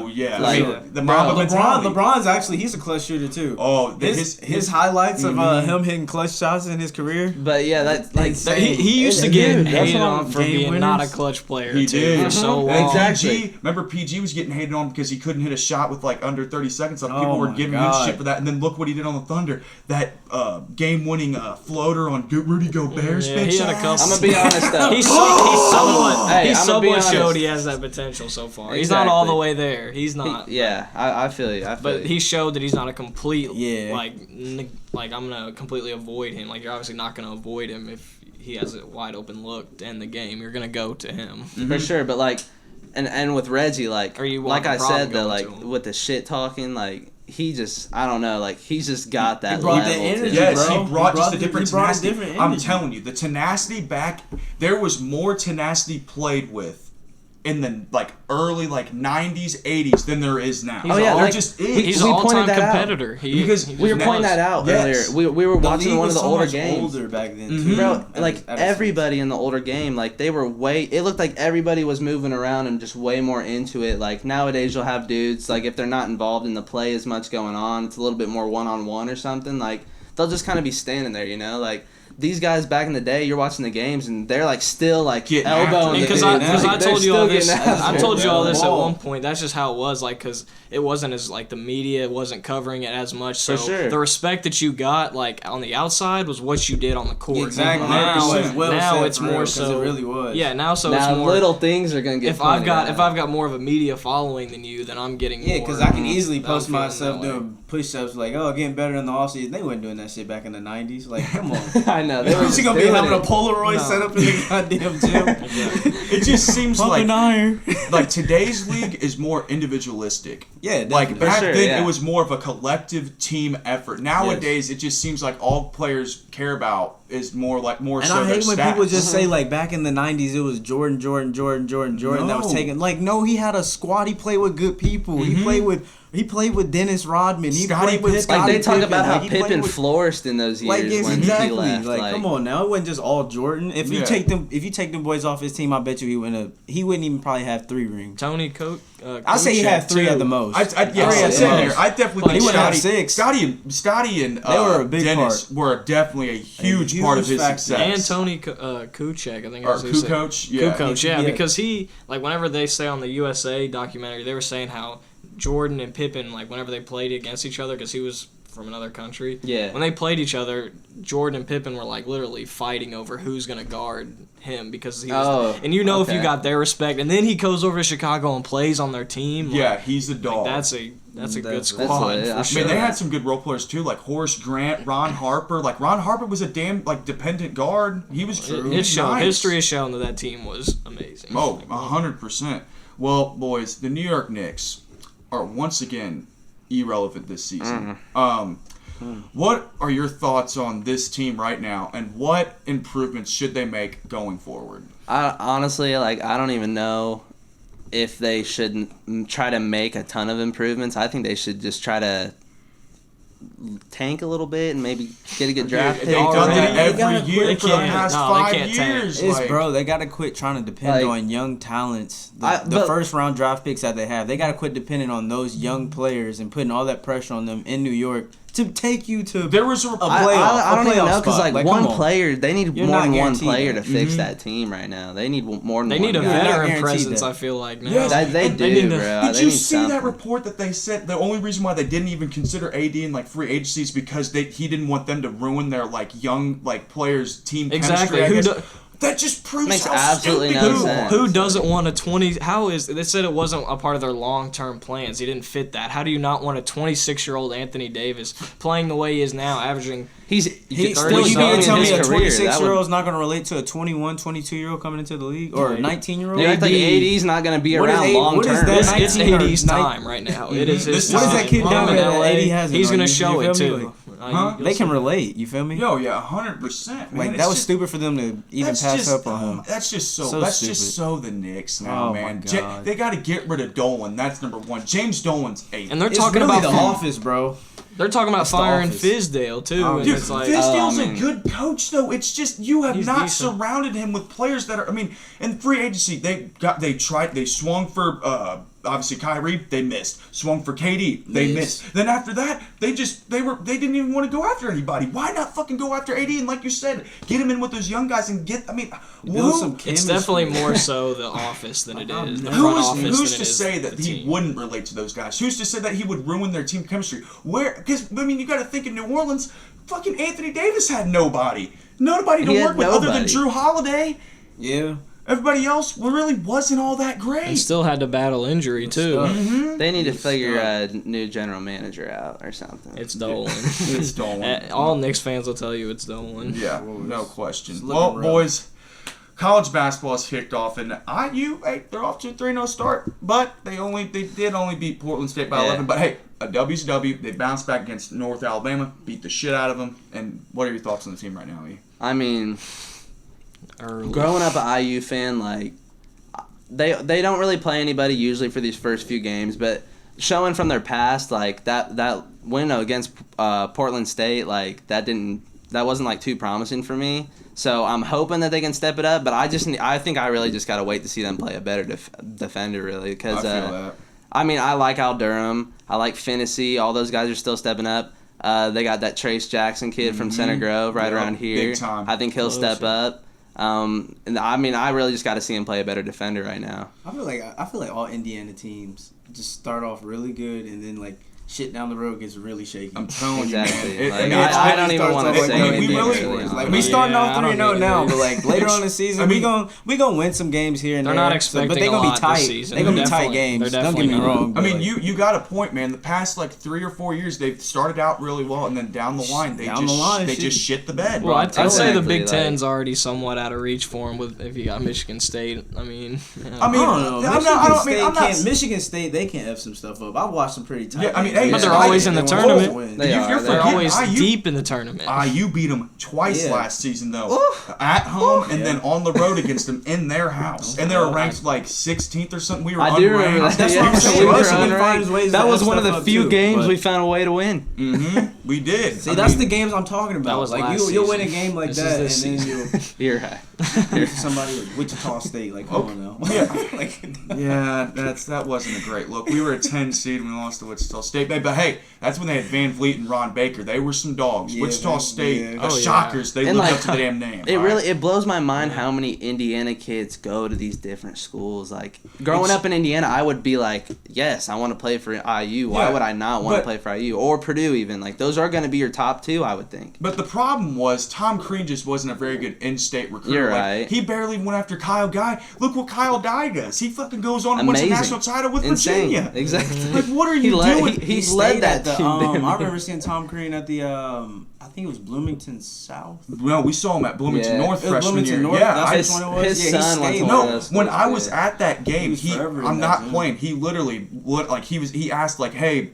that. yeah. I Like, mean, the bro, Mamba mentality. LeBron's actually he's a clutch shooter too. Oh, his highlights of him hitting clutch shots in his career. But yeah, that's like he used to Dude, get that's hated what on I'm- for game being not a winners. clutch player. He too, did for so Mhm. long. Exactly. PG, remember PG was getting hated on because he couldn't hit a shot with like under 30 seconds. Like, Oh people were my giving God. him shit for that, and then look what he did on the Thunder. That game-winning floater on Rudy Gobert's Yeah, bitch he had a ass. couple. I'm gonna be honest though. He's somewhat. Hey, He's I'ma be somewhat honest. showed he has that potential so far. He's not all the Exactly. way there. He's not. Yeah, I feel you. But he showed that he's not a complete. Yeah. Like I'm gonna completely avoid him. Like you're obviously not gonna avoid him if he has a wide open look to end the game. You're gonna go to him. for sure. But like, and with Reggie, like, Or you want like the I said problem though, going like to him. with the shit talking, like he just, I don't know, like he's just got that brought that level. energy, to Yes, bro. he brought He just brought a different he brought a tenacity. different I'm energy. telling you, the tenacity back there was more tenacity played with in the early 90s, 80s than there is now. Oh, yeah, there like, just is. He's we an pointed all-time that out. competitor. Because he We were just pointing was. that out Yes. earlier. We were The watching league one of was the so older much games. older back then Mhm. too. Bro, At like a sense. everybody in the older game, like they were it looked like everybody was moving around and just way more into it. Like nowadays you'll have dudes, like if they're not involved in the play as much going on, it's a little bit more one-on-one or something, like they'll just kind of be standing there, you know? Like these guys back in the day, you're watching the games and they're like still like Getting elbowing the Because dude. I Like, they're told you all still this. getting after I it, told you all bro. this at one point. That's just how it was. Like, because it wasn't as like the media wasn't covering it as much. So For sure. the respect that you got like on the outside was what you did on the court. Exactly. Now, 100%. Well now said, it's for real, more 'cause so. it really was. Yeah. Now so Now it's more. little things are gonna get. If I've pointed got out. more of a media following than you, then I'm getting Yeah, more. because I can easily I'm post feeling myself that way. doing push-ups like, oh, getting better in the offseason. They weren't doing that shit back in the 90s. Like, come on. I know they were Is he gonna be doing having a it. Polaroid No. set up in the goddamn gym? It just seems like iron. like today's league is more individualistic. Yeah, Like definitely. back sure, then, yeah. it was more of a collective team effort. Nowadays, it just seems like all players care about is more And so I their hate when stats. people just say like back in the 90s it was Jordan that was No. taken. Like no, he had a squad. He played with good people. He played with Dennis Rodman. He Scottie played with Pippen. Scottie Like they talk Pippen. about how Like, he played Pippen with- flourished in those years Like yes, when exactly. he left. Like come on now, it wasn't just all Jordan. If you Yeah. take them boys off his team, I bet you he wouldn't even probably have 3 rings. Tony Coach. I say he had 3 at the most. Yeah, Three I at the said most. here, I definitely But he think wouldn't have 6. Scotty and They were a big Dennis part. were definitely a huge part of huge his factor. success. And Tony Kuchek, I think. Or is who said- Kukoc, yeah. Kukoc, yeah, Yeah. because he like whenever they say on the USA documentary, they were saying how Jordan and Pippen, like whenever they played against each other, because he was from another country. Yeah. When they played each other, Jordan and Pippen were like literally fighting over who's gonna guard him because he was. Oh, And you know if you okay. got their respect, and then he goes over to Chicago and plays on their team. Yeah, like, he's a dog. that's a good That's squad lit. for I I sure. mean, they had some good role players too, like Horace Grant, Ron Harper. Like Ron Harper was a damn like dependent guard. He was true. It's shown. History has shown that team was amazing. Oh, 100%. Well, boys, the New York Knicks are once again irrelevant this season. What are your thoughts on this team right now, and what improvements should they make going forward? I honestly I don't even know if they should try to make a ton of improvements. I think they should just try to tank a little bit and maybe get a good draft They've pick. done already. that They every gotta year quit. for the They past can't. No, they 5 can't tank. years. It's like- bro, they gotta quit trying to depend Like- on young talents. The but- first round draft picks that they have, they gotta quit depending on those young players and putting all that pressure on them in New York to take you to There was a report. I don't even playoff know because spot. like Come one on. player, they need You're more not than one guaranteed player that. to fix that team right now. They need more than They one need a guy. You're not veteran guaranteed presence. that. I feel like now. Yes. They And do, they need to- bro. Did They you need see that something. report that they said the only reason why they didn't even consider AD in like free agency is because he didn't want them to ruin their like young like players team Exactly. chemistry? I Who guess. do- That just proves Makes how absolutely stupid no you sense. are. Who doesn't want a 20? How is they said it wasn't a part of their long-term plans? He didn't fit that. How do you not want a 26-year-old Anthony Davis playing the way he is now, averaging? He's He still still, you young mean in to tell me his a career. 26 That year would- old is not going to relate to a 21, 22-year-old coming into the league or a 19-year-old? You act like AD's not going to be What is around AD long what is term. that? It's 19 or 80's 9 time right now. It is his What time. is that kid down Him in there that LA, 80 hasn't he's on? gonna You show it feel me? too. Huh? They can relate. You feel me? Yo, yeah, 100%. Man. Like It's that was just- stupid for them to even that's pass just- up on him. That's just so. So that's stupid. just so the Knicks now, Oh, my man. God. They got to get rid of Dolan. That's number one. James Dolan's 8. And they're It's talking really about the office, bro. they're talking about It's the firing office. Fizdale too. Oh, and Dude, it's like Fizdale's I mean- a good coach, though. It's just you have He's not decent. surrounded him with players that are. I mean, in free agency, they swung for obviously Kyrie, they missed. Swung for KD, they missed. Then after that, they didn't even want to go after anybody. Why not fucking go after AD? And like you said, get him in with those young guys and get. I mean, Build some it's chemistry. definitely more so the office than it is the front Who's office to than it is say that the he team. wouldn't relate to those guys? Who's to say that he would ruin their team chemistry? Because I mean, you got to think in New Orleans, fucking Anthony Davis had nobody to He had work with other than nobody. Drew Holiday. Yeah. Everybody else really wasn't all that great. And still had to battle injury too. Stuff. They need to figure a new general manager out or something. It's Dolan. It's Dolan. All Knicks fans will tell you it's Dolan. Yeah, no question. It's Well, looking rough. boys, college basketball has kicked off, and IU, hey, they're off to a 3-0 start, but they did only beat Portland State by Yeah. 11. But hey, a W's a W. They bounced back against North Alabama, beat the shit out of them. And what are your thoughts on the team right now, E? I mean, Early. growing up an IU fan, like they don't really play anybody usually for these first few games, but showing from their past, like that win against Portland State, like that wasn't like too promising for me. So I'm hoping that they can step it up, but I think I really just gotta wait to see them play a better defender, really, because I feel that. I mean I like Al Durham, I like Finney, all those guys are still stepping up. They got that Trace Jackson kid from Center Grove right around here. Big time. I think he'll step up. And I mean, I really just got to see him play a better defender right now. I feel like all Indiana teams just start off really good and then like shit down the road gets really shaky. I'm telling Exactly. you, man. I don't even want to say we anything. really- Like we starting off 3-0 now, but like later on in the season, I mean, we gonna win some games here and They're there. not expecting but they're a gonna lot be tight. this season. They're gonna be They're tight definitely- games. they're Don't get me definitely wrong. I but, mean, like, you got a point, man. The past like 3 or 4 years, they've started out really well, and then down the line, they just shit the bed. Well, I'd say the Exactly, Big Ten's like- already somewhat out of reach for him with if you got Michigan State. I mean, I mean, I'm not. Michigan State, they can F some stuff up. I've watched some pretty tight. Yeah, I mean, games. hey, but they're I- always in the They tournament. won't win. They are. You're They're forgetting always IU. deep in the tournament. IU beat them twice Yeah. last season, though. At home and then on the road against them in their house. And they were ranked like 16th or something. We were I do remember unranked. that. That's what I'm Yeah, saying. we were Michigan unranked. finds ways That to was F one of stuff the up few too, games but- we found a way to win. We did. See, I that's mean, the games I'm talking about. That was like last you'll win a season. game like This that, and is then this you'll You're right. somebody like Wichita State. Like, come on now. Yeah. like, Yeah, that wasn't a great look. We were a 10 seed and we lost to Wichita State. But hey, that's when they had Van Vliet and Ron Baker. They were some dogs. Yeah, Wichita State, yeah. the Oh, yeah. Shockers, they And, lived like, up to the damn name. It all really right? it blows my mind how many Indiana kids go to these different schools. Like growing It's- up in Indiana, I would be like, yes, I want to play for IU. Why Yeah, would I not want to but- play for IU or Purdue even? Like those are going to be your top two, I would think. But the problem was Tom Crean just wasn't a very good in-state recruiter. You're Like, right. He barely went after Kyle Guy. Look what Kyle Guy does. He fucking goes on and wins a Amazing. national title with Insane. Virginia. Exactly. Like, what are you doing? He led stayed that at the, team. damn I near. remember seeing Tom Crean at the I think it was Bloomington South. No, we saw him at Bloomington Yeah. North It was freshman Bloomington year. North, Yeah, that's I- which one it was. his Yeah, he son went stayed to there. one of No, those when schools, I was yeah. at that game, He was forever in I'm that not gym. playing. He literally, he asked like, hey,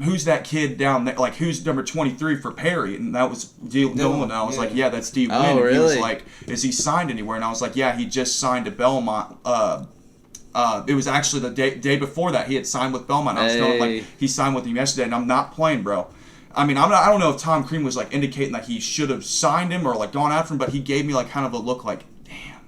who's that kid down there? Like, who's number 23 for Perry? And that was Dylan. And I was yeah. like, yeah, that's D. Wynn. Oh, And he was really? like, is he signed anywhere? And I was like, yeah, he just signed to Belmont. It was actually the day before that he had signed with Belmont. I was telling him Hey. like he signed with him yesterday, and I'm not playing, bro. I mean, I don't know if Tom Crean was like indicating that he should have signed him or like gone after him, but he gave me like kind of a look like, damn,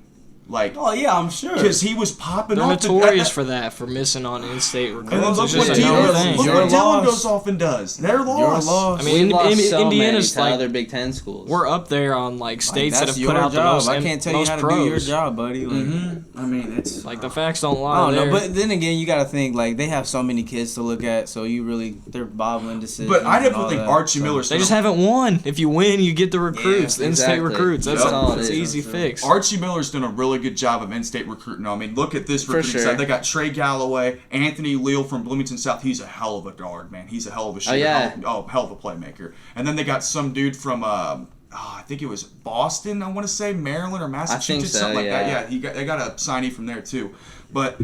like Oh yeah, I'm sure. because he was popping They're off. notorious for that, for missing on in-state And recruits. then look It's just what a known Dylan- thing. Look Your what Dylan loss. goes off and does. They're Your lost. loss. I mean, We lost so Indiana's many to like other Big Ten schools. we're up there on like states that that's have put your out the job. most. I can't tell you most how to pros. do your job, buddy. Like, I mean, it's Like the facts don't lie. I don't know, there. but then again, you got to think like they have so many kids to look at, so you really they're bobbling decisions. But I and definitely all think that, Archie so. Miller's They just haven't won. If you win, you get the recruits, the in-state exactly. recruits. That's That's all it that's is. easy fix. Archie Miller's done a really good job of in-state recruiting. I mean, look at this recruiting sure. side. They got Trey Galloway, Anthony Leal from Bloomington South. He's a hell of a guard, man. He's a hell of a shooter. yeah. Hell of a playmaker. And then they got some dude from, I think it was Boston, I want to say, Maryland or Massachusetts, so, something like that. yeah. Yeah, they got a signee from there too. But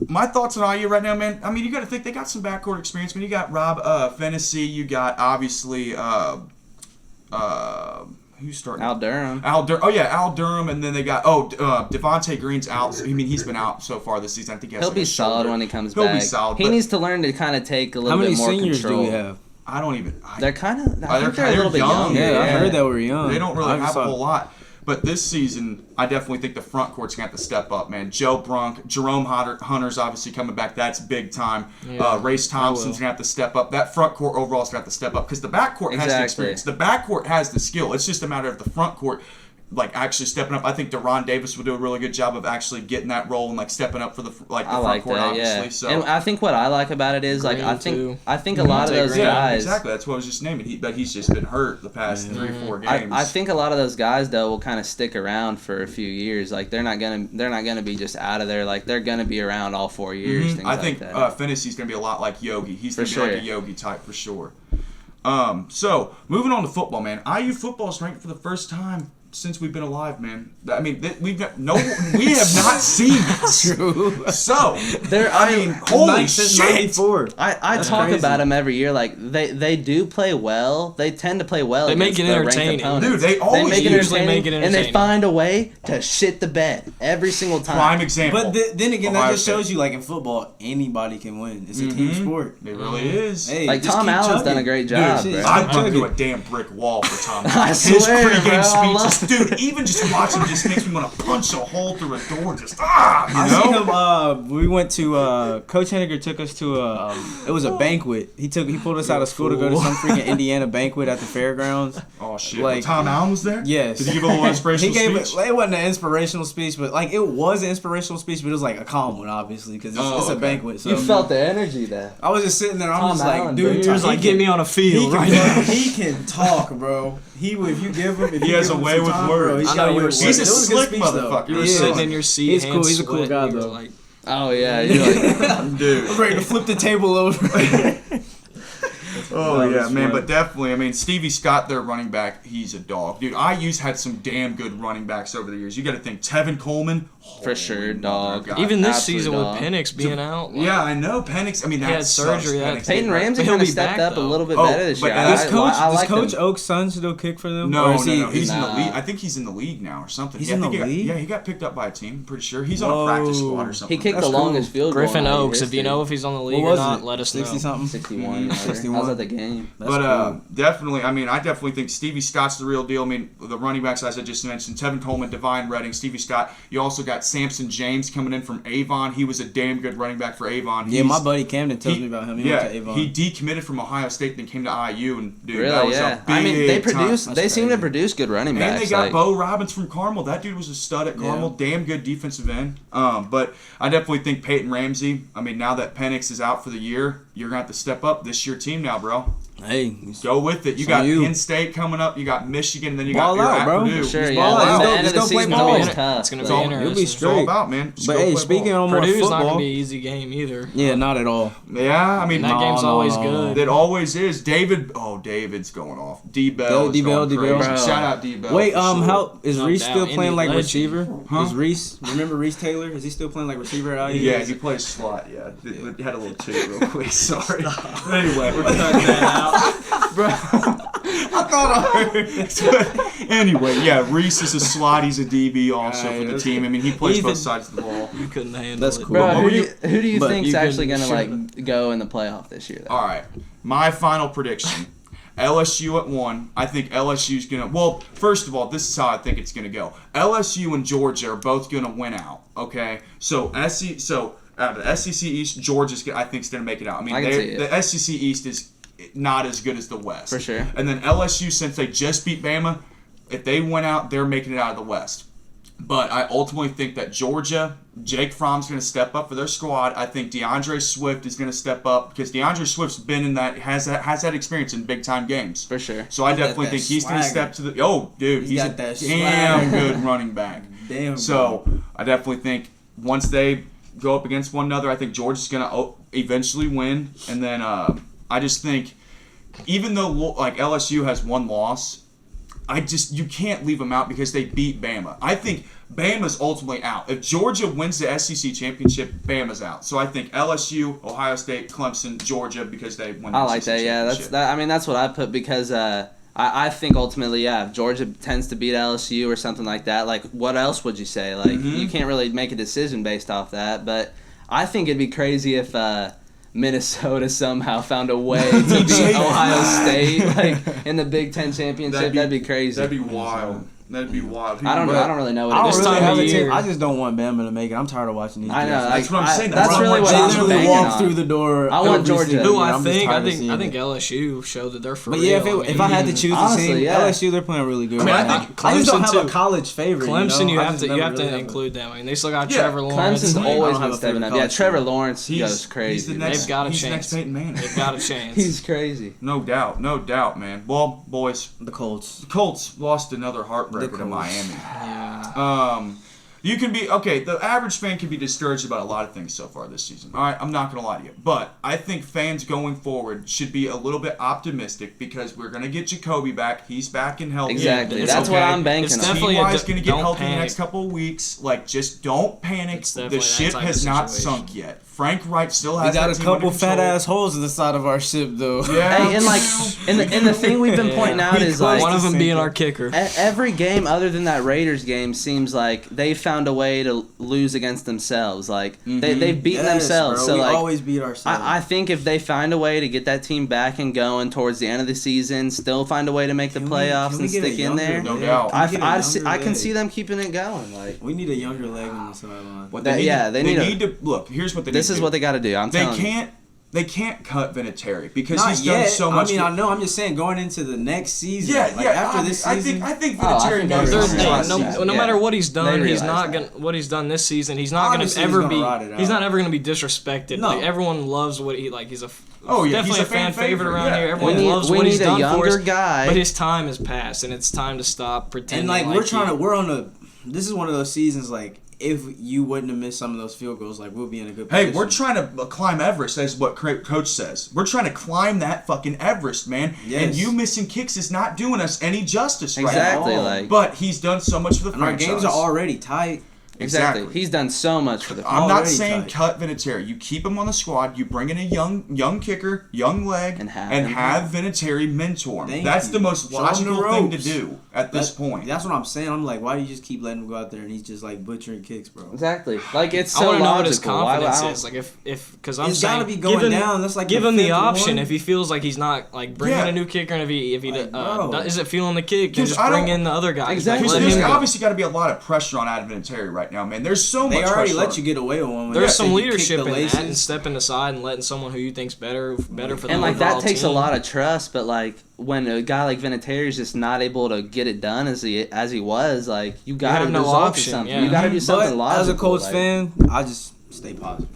my thoughts on IU right now, man. I mean, you got to think they got some backcourt experience. I mean, you got Rob Fennessy. You got obviously who's starting? Al Durham. Al Durham, and then they got Devontae Green's out. I mean, he's been out so far this season. I think he has He'll like be a solid shoulder. when he comes He'll back. be solid. He but needs to learn to kind of take a How little many bit more seniors control. do we have? I don't even. They're kind of. I think they're they're a little bit young. Yeah, I heard that we're young. They don't really I have just a thought- whole lot. But this season, I definitely think the front court's going to have to step up, man. Joe Brunk, Jerome Hunter's obviously coming back. That's big time. Yeah, Race Thompson's going to have to step up. That front court overall is going to have to step up because the back court has the Exactly. experience. The back court has the skill. It's just a matter of the front court like actually stepping up. I think Deron Davis would do a really good job of actually getting that role and like stepping up for the I front like court, that, obviously. yeah. So And I think what I like about it is like Green, too. I think a lot of those Green. yeah, guys. exactly. That's what I was just naming. But he's just been hurt the past 3-4 games. I think a lot of those guys though will kind of stick around for a few years. Like they're not gonna be just out of there. Like they're gonna be around all 4 years. Things I think like that. Fennessy's going to be a lot like Yogi. He's For going to be like sure. a Yogi type for sure. So, moving on to football, man. IU football is ranked for the first time since we've been alive, man. I mean, we have not seen this. True. So, They're- I mean, holy Since shit. 94. I That's talk crazy. about them every year. Like they do play well. They tend to play well. They make against it the ranked entertaining. opponents. Dude, they always make it usually entertaining, make it and they entertaining. find a way to shit the bed every single time. Prime example. But then again, Ohio that just State. shows you, like in football, anybody can win. It's a team sport. It really is. Hey, Like just Tom keep Allen's chugging. done a great job, Dude, bro. shit, I'd keep run through a chugging. damn brick wall for Tom. I His swear, pregame bro, I speech love is dude, even just watching just makes me want to punch a hole through a door. Just you I seen know. him. We went to Coach Henniger took us to it was a banquet. He pulled us out of school to go to some freaking Indiana banquet at the fairgrounds. Oh shit! Like, Tom Allen was there. Yes. Did he give a little inspirational He gave speech? it. It wasn't an inspirational speech, but like it was an inspirational speech, but it was like a calm one, obviously, because it's a okay. banquet. So You felt the energy there. I was just sitting there. I'm Tom just Allen, like, bro. dude, He was like, get me on a field right now. He can talk, bro. If you give him, He has a way with words. I know you were He's a It was slick good speech, though. motherfucker. You were Yeah. sitting in your seat. He's cool. hands He's a cool sweating, guy, you were though. like, Oh yeah, you're like, Dude. I'm ready to flip the table over. Oh That yeah, was man, fun. but definitely, I mean, Stevie Scott, their running back, he's a dog, dude. IU's had some damn good running backs over the years. You got to think Tevin Coleman, For sure, holy dog. mother of God. even this Absolute season dog. with Penix being out. Like, Yeah, I know Penix. I mean, He that had sucks, surgery, Penix. Peyton Ramsey He'll kind of be stepped back, up a though. little bit Oh, better this but year. does I like Coach him. Oak's son still kick for them? No, Or no, is he, no. He's in the Nah. league. I think he's in the league now or something. He's Yeah, in I think the he got- league? Yeah, he got picked up by a team. I'm pretty sure he's on a Whoa. practice squad or something. He kicked That's the cool. longest field goal. Griffin in IU Oaks. If you history. know if he's on the What league or was not, it? let us know. 60 something. 61. Yeah. 61. I was at the game. That's But cool. definitely, I mean, I definitely think Stevie Scott's the real deal. I mean, the running backs, as I just mentioned, Tevin Coleman, Divine Redding, Stevie Scott. You also got Samson James coming in from Avon. He was a damn good running back for Avon. Yeah, He's- my buddy Camden tells me about him. He went to Avon. he decommitted from Ohio State and then came to IU, and dude, that Really? was Yeah. a big I mean, they time. produce. That's They seem to crazy. produce good running backs. And they got like, Bo Robbins from Carmel. That dude was a stud at Carmel. Damn good defensive end. But I definitely think Peyton Ramsey. I mean, now that Penix is out for the year, you're gonna have to step up. This your team now, bro. Hey, Go with it. You So got you- Penn State coming up. You got Michigan, and then you Ball got your out, at bro. Purdue. Sure, Just yeah. ball out. The Just go- end of just the go play season's ball. always It's tough. It's gonna It's be all, interesting. You'll be it's all straight. about, man. Just But go hey, play speaking ball. on more Purdue's not football, gonna be an easy game either. yeah, not at all. Yeah, I mean, That game's always good. It always is. David's going off. D-Bell is D-Bell, going D-Bell. crazy. Bro. Shout out D-Bell. Wait, for sure. how is No Reese doubt. still playing Indy like legend. receiver? Huh? Is Reese? Remember Reese Taylor? Is he still playing like receiver at IU? Yeah, he plays slot. Yeah, it had a little toot real quick. Sorry. Anyway, Cut that out. bro. I thought I heard. anyway, yeah, Reese is a slot. He's a DB also Right, for the that's team. I mean, he plays He's both the- sides of the ball. You couldn't handle That's it. cool. Bro, What who were do you But think's you actually couldn't gonna shoot like go in the playoff this year? Though? All right, my final prediction. LSU at 1. I think LSU's going to... Well, first of all, this is how I think it's going to go. LSU and Georgia are both going to win out, okay? So, out of the SEC East, Georgia's, I think, is going to make it out. I mean, I can see it. the SEC East is not as good as the West. For sure. And then LSU, since they just beat Bama, if they win out, they're making it out of the West. But I ultimately think that Georgia, Jake Fromm's going to step up for their squad. I think DeAndre Swift is going to step up because DeAndre Swift's been in that has that experience in big time games. For sure. So I He's got definitely that think he's going to swagger. step to the. Oh, dude, he's got a that damn swagger. good running back. Damn. So I definitely think once they go up against one another, I think Georgia's going to eventually win. And then I just think, even though like LSU has one loss, you can't leave them out because they beat Bama. I think Bama's ultimately out. If Georgia wins the SEC championship, Bama's out. So I think LSU, Ohio State, Clemson, Georgia because they won the I like SEC that. Yeah, championship. I mean, that's what I put because I think ultimately, yeah, if Georgia tends to beat LSU or something like that, like what else would you say? Like you can't really make a decision based off that. But I think it'd be crazy if Minnesota somehow found a way to beat Ohio State like in the Big Ten championship. That'd be crazy. That'd be wild. That'd be wild. I don't really know what I it don't is. This really time have of a team. year. I just don't want Bama to make it. I'm tired of watching these. I know. guys. That's what I'm saying. That's That's really what They I'm literally banking walk on. through the door. I want every Georgia. single Who year. I I'm just think, tired I of think, seeing I think it. LSU showed that they're for But real. yeah, if I had to choose honestly, a team, yeah. LSU they're playing really good. I mean, right I now. think I just don't Clemson, have too. a college favorite. Clemson, you, know? I you just have never to really include them. I mean, they still got Yeah, Trevor Lawrence. Clemson's I don't always have been a stepping favorite up. Yeah, college Trevor team. Lawrence goes He's crazy. the next, They've got a he's the chance. next Peyton Manning. They've got a chance. He's crazy. No doubt, man. Well, boys, The Colts. the Colts lost another heartbreaker to Colts. Miami. Yeah. You can be okay. The average fan can be discouraged about a lot of things so far this season. All right, I'm not gonna lie to you, but I think fans going forward should be a little bit optimistic because we're gonna get Jacoby back. He's back and healthy. Exactly. It's That's okay. what I'm banking It's on. definitely T.Y.'s gonna get don't healthy in the panic. next couple of weeks. Like, just don't panic. It's definitely The that ship type of has not situation. sunk yet. Frank Wright still We has got that a team couple under fat control. ass holes in the side of our ship though. Yeah. Hey, and like, and the thing we've been pointing out is like one of them being sinking. our kicker. every game other than that Raiders game seems like they found found a way to lose against themselves. Like they've beaten themselves. Bro, So we like always beat ourselves. I think if they find a way to get that team back and going towards the end of the season, still find a way to make the playoffs and stick in there. No doubt. I can see them keeping it going. Like we need a younger leg on the sideline. What they need to look. Here's what they. This is what they got to do. I'm telling you. They can't cut Vinatieri because Not he's yet. done so much. I mean, I know. I'm just saying, going into the next season. After this season, I think Vinatieri knows. No matter what he's done, he's not that. gonna. What he's done this season, he's not gonna ever be. He's not ever gonna be disrespected. No. Like everyone loves what he like. He's a definitely he's a fan favorite around here. Everyone We loves what he's done for us. guy. But his time has passed, and it's time to stop pretending. and we're on a. This is one of those seasons like. If you wouldn't have missed some of those field goals, like we'll be in a good position. Hey, we're trying to climb Everest, as what Coach says. We're trying to climb that fucking Everest, man. Yes. And you missing kicks is not doing us any justice right Exactly, now. like. But he's done so much for the and our franchise. games are already tight. Exactly. He's done so much for the I'm not already saying tight. cut Vinatieri. You keep him on the squad. You bring in a young kicker, young leg, And have Vinatieri mentor him. Thank That's you. the most Show him logical the thing to ropes. do at this point. That's what I'm saying. I'm like, why do you just keep letting him go out there and he's just like butchering kicks, bro? Exactly. Like it's I so want to know logical. what his confidence Why- is. Like if because I'm It's saying gotta be going down. That's like give the him the fifth option one. if he feels like he's not like bring in a new kicker, and if he Like, bro. isn't feeling the kick, then Because just I bring don't- in the other guy. Exactly. Like, let There's him go. obviously got to be a lot of pressure on Adam Vinatieri right now, man. There's so They much already pressure. let you get away with one. There's some You kick leadership the in that, laces. and stepping aside and letting someone who you think's better for the And like overall that takes team. a lot of trust, but like when a guy like Vinatieri is just not able to get it done as he was, like you got to have no resort option, to something. yeah. You got to do something But logical. as a Colts like, fan, I just stay positive.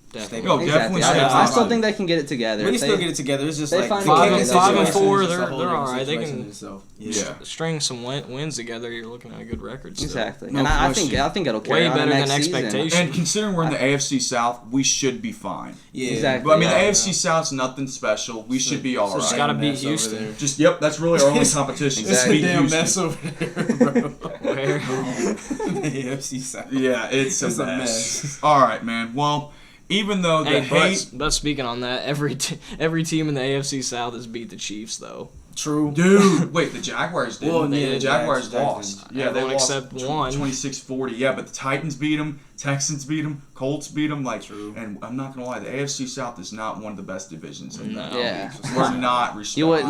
Definitely. Yo, Exactly. definitely. I stay still positive. think they can get it together. We can If still they- get it together. It's just they like find the a kicking way. situation 5 and 4, is just a they're whole all different right. They situation can- in itself. Yeah. String some wins together, you're looking at a good record. Still. Exactly. No and I question. think it'll carry Way on better next than season. expectation. And considering we're in the AFC South, we should be fine. Yeah, Exactly. But I mean, Yeah. the AFC South's nothing special. We should be all just right. gotta beat Mess over Houston. there. Just that's really our only competition. It's Just a beat damn Houston. mess over there, bro. Where? The AFC South. Yeah, it's a mess. All right, man. Well, even though the hate, But speaking on that, every team in the AFC South has beat the Chiefs though. True. dude, wait, the Jaguars did. Well, yeah, the Jaguars Jags lost. did. Yeah, they Everyone lost except one. 26-40. Yeah, but the Titans beat them, Texans beat them, Colts beat them. Like, True. and I'm not gonna lie, the AFC South is not one of the best divisions in that. Yeah. We're not respected.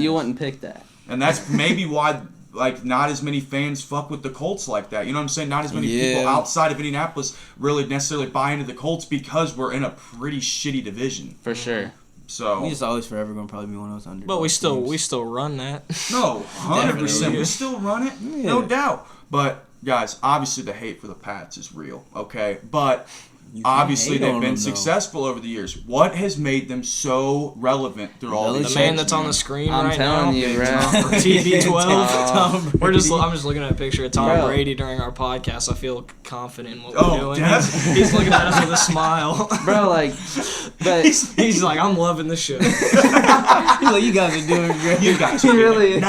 You wouldn't pick that. And that's maybe why, like, not as many fans fuck with the Colts like that. You know what I'm saying? Not as many people outside of Indianapolis really necessarily buy into the Colts because we're in a pretty shitty division. For sure. So We just always forever gonna probably be one of those underdogs. But we teams. still run that. no, 100%. Definitely. We still run it, no doubt. But guys, obviously the hate for the Pats is real. Okay, but. You can't Obviously, hate they've on been them, though. successful over the years. What has made them so relevant through all Belichick, these The man years, that's on the screen I'm right telling now. you, bro. TB12. Tom I'm just Brady. looking at a picture of Tom Bro. Brady during our podcast. I feel confident in what Oh, we're doing. definitely. He's looking at us with a smile. Bro, like, but He's like, I'm loving the show. He's like, you guys are doing great. You guys he really is.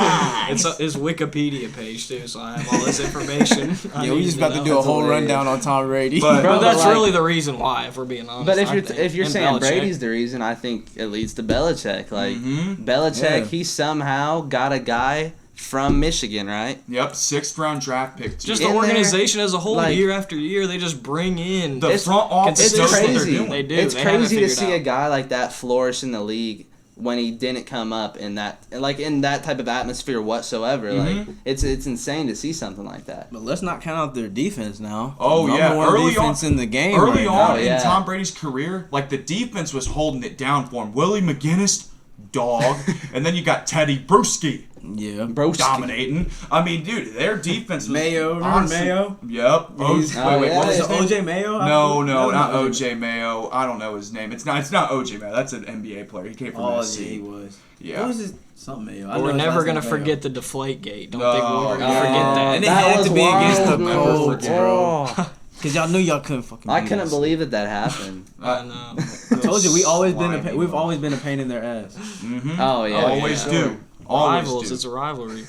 It's his Wikipedia page too, so I have all this information. Yeah, we just about to do a whole hilarious. rundown on Tom Brady. But- But that's like- really the reason why, if we're being honest. But I think. if you're And saying Belichick. Brady's the reason, I think it leads to Belichick. Like Belichick, Yeah. he somehow got a guy from Michigan, right? Yep, 6th round draft pick. Just in the there, organization as a whole, like- year after year, they just bring in. The It's- front office It's knows what they're crazy. doing. They do. It's They have it crazy to figured see out. a guy like that flourish in the league when he didn't come up in that type of atmosphere whatsoever. Like it's insane to see something like that. But let's not count out their defense now. Oh, Number yeah. one Early defense on- in the game. Early right on now. Oh, yeah. in Tom Brady's career, like the defense was holding it down for him. Willie McGinnis, dog, and then you got Teddy Bruschi Yeah. Broski. dominating. I mean, dude, their defense was Mayo, remember honestly- Mayo? Yep. He's- Wait, Oh, what yeah. was Was his it name? OJ Mayo? No, That not was OJ Mayo. I don't know his name. It's not OJ Mayo. That's an NBA player. He came from Oh, yeah, Tennessee. he was. Yeah. What was his something Mayo? I But know we're his never last gonna name forget the Deflate Gate. Don't No. think we're gonna Oh, forget that. And it had to be against the wild, Colts, bro. bro. Because y'all knew y'all couldn't fucking. I beat couldn't us. believe that happened. I know. I told you we've always been Slimy. a pain in their ass. Mm-hmm. Oh yeah, Always yeah. do. Always Rivals. do. It's a rivalry.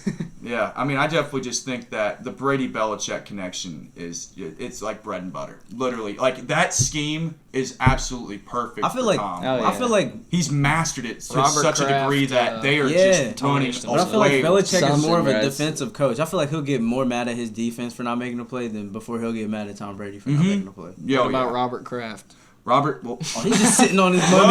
Yeah, I mean, I definitely just think that the Brady Belichick connection it's like bread and butter. Literally, like that scheme is absolutely perfect. I feel for like Tom. I feel like He's mastered it to Robert such a degree Kraft, that they are yeah. just running but I feel like away. Belichick is more of a Something, right? defensive coach. I feel like he'll get more mad at his defense for not making a play than before he'll get mad at Tom Brady for not making a play. Yo, What about yeah. Robert Kraft? Robert? Well, He's just sitting on his money.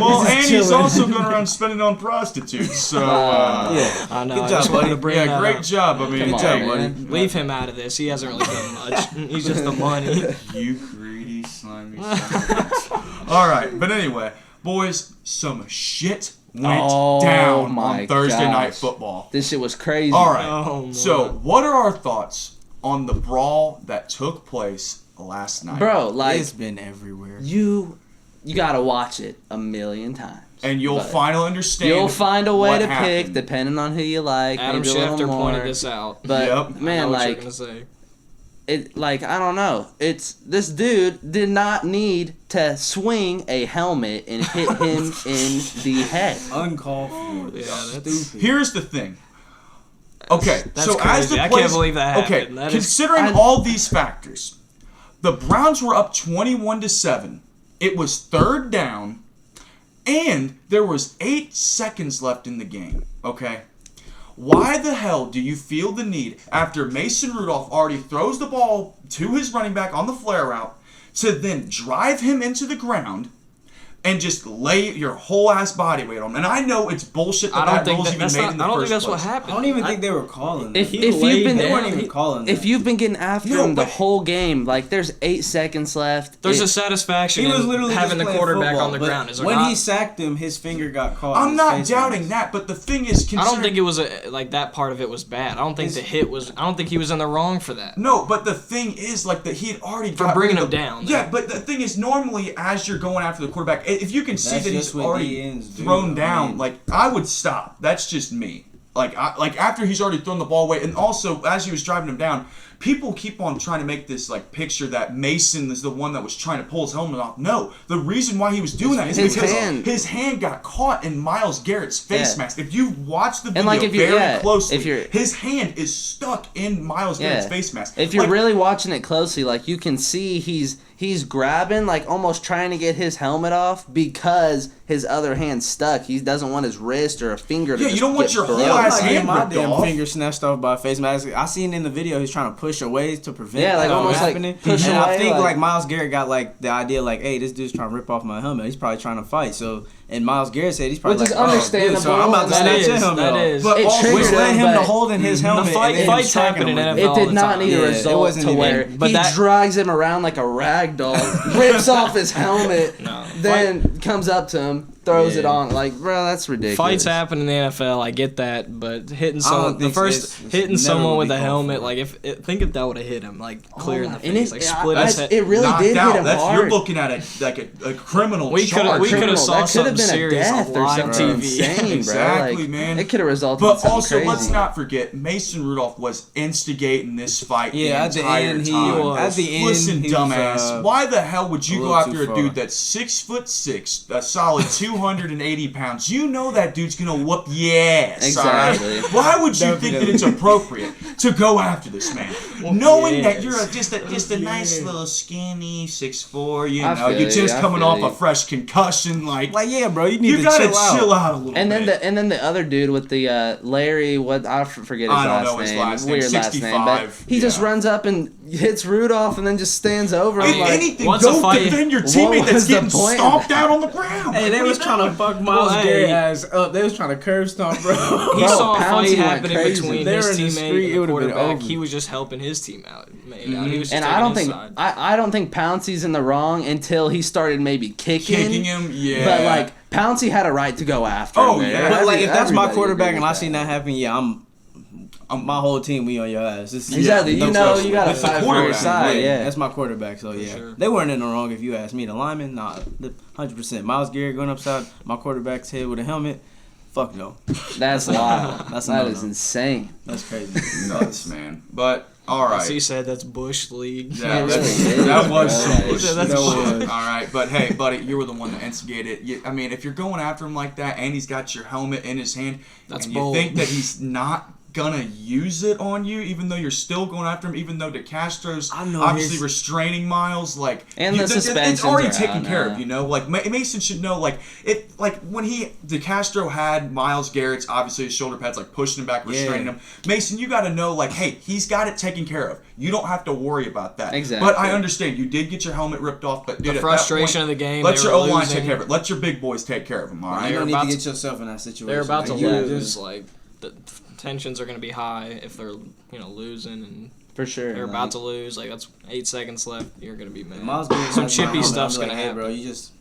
well, and he's chilling. also going around spending on prostitutes. So, Yeah. I know. Good I job, just wanted buddy. to bring yeah, that great up. job. I mean, Come good on, job, man. buddy. Leave him out of this. He hasn't really done much. He's just the money. You greedy, slimy son of a bitch. All right, but anyway, boys, some shit went Oh, down my on Thursday gosh. Night Football. This shit was crazy. All right, Oh, my. so what are our thoughts on the brawl that took place last night? Bro, like It's been everywhere. you gotta watch it a million times. And you'll But finally understand. You'll find a way what to happened. pick depending on who you like. Adam maybe a little Schefter more. pointed this out. But Yep. I know man, what you're like gonna say. it, like I don't know. It's this dude did not need to swing a helmet and hit him in the head. Uncalled for. Yeah, that's Stupid. Here's the thing. Okay, That's so as crazy. the I plays, can't believe that okay, happened. That is- considering all these factors, the Browns were up 21-7. It was third down, and there was 8 seconds left in the game. Okay, why the hell do you feel the need after Mason Rudolph already throws the ball to his running back on the flare route to then drive him into the ground? And just lay your whole ass body weight on him. And I know it's bullshit I that don't that think rul's that, even that's made not. in the I don't first think that's what place. happened. I don't even think they were calling that. If you've been They weren't even calling that. if you've been getting after No, him the but- whole game, like there's 8 seconds left. There's It- a satisfaction He was in literally having just the playing quarterback football, on the but ground. Is there when not? he sacked him, his finger got caught. in I'm his not face doubting mask. that, but the thing is, I don't considering- think it was like that part of it was bad. I don't think the hit was. I don't think he was in the wrong for that. No, but the thing is, like, that he had already For got bringing rid of him the- down, Yeah, though. but the thing is, normally as you're going after the quarterback, if you can see That's that just he's what already DNs do, thrown I down, mean. like, I would stop. That's just me. Like after he's already thrown the ball away, and also as he was driving him down, people keep on trying to make this like picture that Mason is the one that was trying to pull his helmet off. No, the reason why he was doing that is His because hand. his hand got caught in Myles Garrett's face Yeah. mask. If you watch the video like, if you- very yeah, closely, if you're- his hand is stuck in Myles Garrett's face mask. If you're Like, really watching it closely, like you can see he's grabbing, like almost trying to get his helmet off because his other hand's stuck. He doesn't want his wrist or a finger to Yeah, you just don't want get your whole broke. I'm ass not getting hand my ripped damn off. finger snatched off by a face mask. I seen in the video he's trying to push away to prevent Yeah, like that from almost like happening. push and I away, think like- like Myles Garrett got like the idea like, hey, this dude's trying to rip off my helmet. He's probably trying to fight. So and Myles Garrett said he's probably Which like, is oh, understandable. dude, so I'm about to That snatch is, your helmet that off. is. But It also, Which triggered led him but to holding his helmet. fight- and then fights striking happen him in with NFL It all did the not time. need Yeah, a it result wasn't to even- where but he that- drags him around like a rag doll, rips off his helmet, No. then comes up to him, throws it Yeah. on. Like, bro, that's ridiculous. Fights happen in the NFL. I get that, but hitting I don't someone think it's hitting never someone would with be a called helmet, for. like think if that would have hit him, like clear in the And face, it- like yeah, split his head. It really knocked did out. hit him That's, hard. You're looking at a criminal We coulda- charge. we coulda Criminal. saw That could something have been a serious on death or live something TV. insane, bro. Exactly, Like, man. It could have resulted in But something also, crazy. let's not forget, Mason Rudolph was instigating this fight Yeah, at the the entire end, time. at the end, Listen, he was, dumbass, why the hell would you a go little after too a far. dude that's 6'6", a solid 280 pounds? You know that dude's gonna whoop your ass. Exactly. All right? Why would you think that it's appropriate to go after this man, knowing that you're just a nice little skinny 6'4", you I know, feel you're just you, I coming feel off you. a fresh concussion, like yeah, bro, you need you to gotta chill out. a little And bit. then the other dude with the Larry, what I forget his I don't last know name. his last name, Weird last name, but 65, he just yeah. runs up and hits Rudolph and then just stands over him If like, anything, what's a go fight? defend your What teammate that's was the getting point of stomped that? out on the ground. Hey, they What are was you trying to doing? fuck Myles Well, Garrett hey. ass up. They was trying to curb stomp, bro. He Bro, saw a Pouncey fight went happening crazy. between They his were in the teammate street, and it the would've been quarterback. over. He was just helping his team out. Made out. He was just and taking I don't his think side. I don't think Pouncey's in the wrong until he started maybe Kicking him, yeah. But like Pouncey had a right to go after Oh, him. there. yeah. But like, if that's my Everybody quarterback agrees and I with seen that happen, yeah, I'm my whole team. We on your ass. This is- Exactly. Yeah, you no know, question. you gotta It's the fight for your quarterback. side. Yeah. That's my quarterback, so yeah. sure. They weren't in the wrong if you ask me. The lineman, nah, 100%. Myles Garrett going upside my quarterback's head with a helmet, fuck no. That's wild. That's that no, is no. insane. That's crazy. Nuts, man. But all right. As he said, that's Bush League. Yeah, It that, really is, that was bro. some Like, bullshit. that's That bullshit. was. All right, but hey, buddy, you were the one that instigated. I mean, if you're going after him like that, and he's got your helmet in his hand, That's and you bold. think that he's not gonna use it on you, even though you're still going after him, even though DeCastro's I know obviously restraining Miles, like, And the suspensions it's already are taken out care now. of, you know. Like Mason should know, like when DeCastro had Miles Garrett's obviously his shoulder pads like pushing him back, restraining him. Mason, you got to know, like, hey, he's got it taken care of. You don't have to worry about that. Exactly. But I understand you did get your helmet ripped off, but dude, The at frustration that point, of the game. let they your were O line losing. take care of it. Let your big boys take care of him. All You right. They're don't need about to to- get yourself in that situation. They're about to Like, you lose. just- Like the tensions are going to be high if they're losing, and For sure. they're like, about to lose. Like that's 8 seconds left. You're going to be mad. Miles Garrett Some has my chippy helmet, stuff's I'm going to like, hey, happen. bro, you just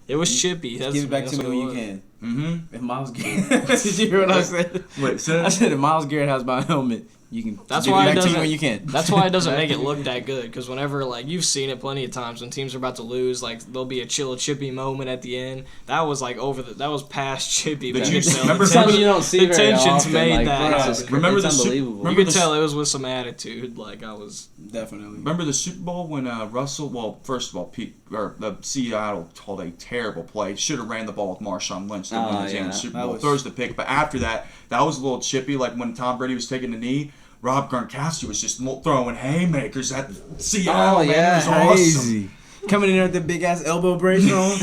It was chippy. That's, give it back to that's me what when it you was. can. Mm-hmm. If Miles Garrett, did you hear what I said? Wait, say I said if Miles Garrett has my helmet, you can. That's give why it it back to me doesn't- when you can. That's why it doesn't make it look that good. Because whenever, like, you've seen it plenty of times when teams are about to lose, like, there'll be a chippy moment at the end. That was, like, that was past chippy. Did but you could tell remember the Something tension- you don't see the very tensions often, made like, that it's happen. just- Remember it's the Super- unbelievable. remember You could the tell it was with some attitude. Like, I was... Definitely. Remember the Super Bowl when Russell? Well, first of all, the Seattle called a terrible play. Should have ran the ball with Marshawn Lynch to win the game in the Super That Bowl. was- Throws the pick, but after that was a little chippy. Like when Tom Brady was taking the knee, Rob Gronkowski was just throwing haymakers at Seattle. Oh, man. yeah. It was awesome. Crazy. Coming in there with the big ass elbow brace on.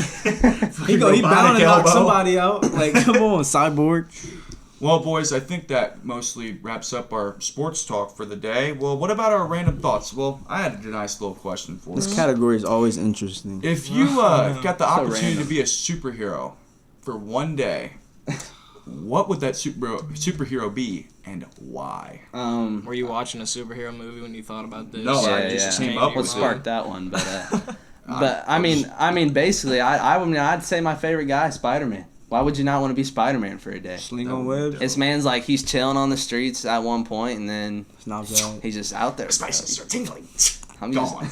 he Robotic bound to knock elbow. somebody out. Like, come on, cyborg. Well, boys, I think that mostly wraps up our sports talk for the day. Well, what about our random thoughts? Well, I had a nice little question for us. This category is always interesting. If you got the opportunity random. to be a superhero for one day, what would that superhero be and why? Were you watching a superhero movie when you thought about this? No, I Yeah, just yeah. came up What with sparked it. that one? But I mean, basically, I'd say my favorite guy, Spider-Man. Why would you not want to be Spider-Man for a day? Sling on webs. This man's like he's chilling on the streets at one point, and then It's not bad. he's just out there. Spices are tingling. I'm Gone.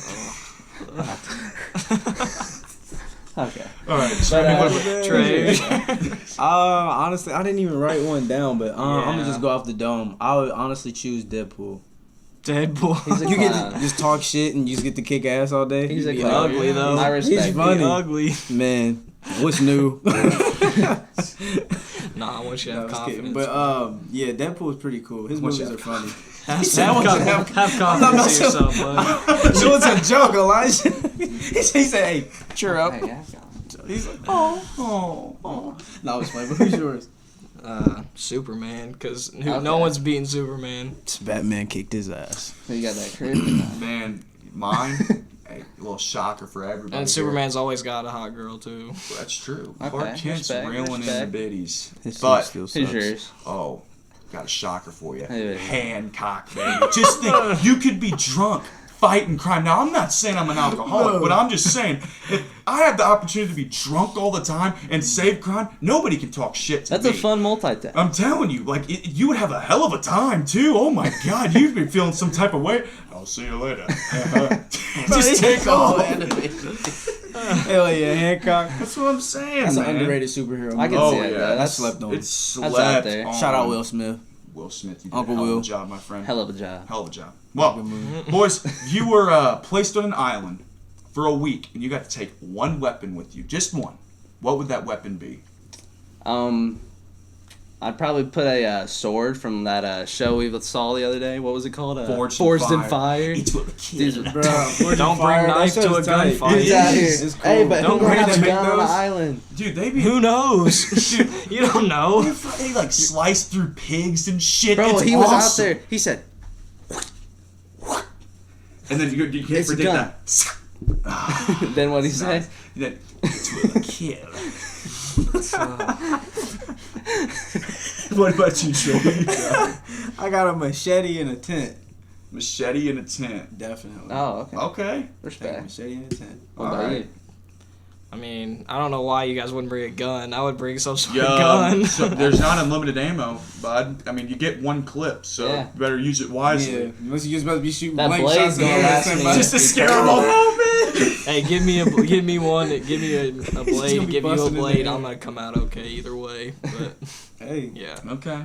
Okay. All right. But, Trey. Honestly, I didn't even write one down, but I'm Yeah. gonna just go off the dome. I would honestly choose Deadpool. Deadpool. He's a You get clown. to just talk shit and you just get to kick ass all day. He's a You'd be clown. ugly, though. I respect He's it. funny. Ugly. Man, what's new? Nah, I want you to No, have I was kidding. confidence. But yeah, Deadpool is pretty cool. His Once movies you are funny. have, Have have confidence in yourself, bud. It was a joke, Elijah. he said, "Hey, cheer up." Hey, yeah, He's like, "Oh." No, it's funny. But who's yours? Superman, because Okay. no one's beating Superman. Batman kicked his ass. you got that kryptonite. Man, mine. A little shocker for everybody. And here. Superman's always got a hot girl, too. That's true. Okay, Clark Kent's respect, reeling in respect. the biddies. His But suit still Who's sucks. yours? oh, got a shocker for you. Hey, baby. Hancock, baby. Just think, you could be drunk fighting crime. Now, I'm not saying I'm an alcoholic, but I'm just saying, if I have the opportunity to be drunk all the time and save crime, nobody can talk shit to That's me. a fun multitask. I'm telling you, like, you would have a hell of a time, too. Oh, my God. You'd be feeling some type of way. I'll see you later. Just take off. Hell yeah, Hancock. That's what I'm saying, That's an man. underrated superhero. I can movie. see it, though. That's slept on. It's slept out there. on. Shout out Will Smith. Will Smith, you did Uncle a hell of Will. a job, my friend. Hell of a job. Hell of a job. Well, boys, you were placed on an island for a week, and you got to take one weapon with you, just one. What would that weapon be? I'd probably put a sword from that show we saw the other day. What was it called? Forged in in Fire. It will kill. These- Bro, Don't bring knife to a gunfight. He's out here. It's cool. Hey, but Don't who bring have it a to gun on the those. island? Dude, they be Who knows? Dude, You don't know. they like slice through pigs and shit. Bro, It's he was out awesome. there. He said, And then you can't It's a predict gun. that. then what he say? Then it will kill. What about you, Joey? I got a machete in a tent. Machete in a tent. Definitely. Oh, okay. Okay. Take a Respect. machete in a tent. What All about right. you? I mean, I don't know why you guys wouldn't bring a gun. I would bring some sort Yeah, of gun. so there's not unlimited ammo, bud. I mean, you get one clip, so Yeah. you better use it wisely. Yeah, unless you're supposed to be shooting That blank blade's shots gonna at last somebody. me. Just to scare them off. Hey, give me a blade. Give me a gonna blade. be Give you a busting in blade. there. I'm gonna come out okay either way. But Hey, yeah. Okay.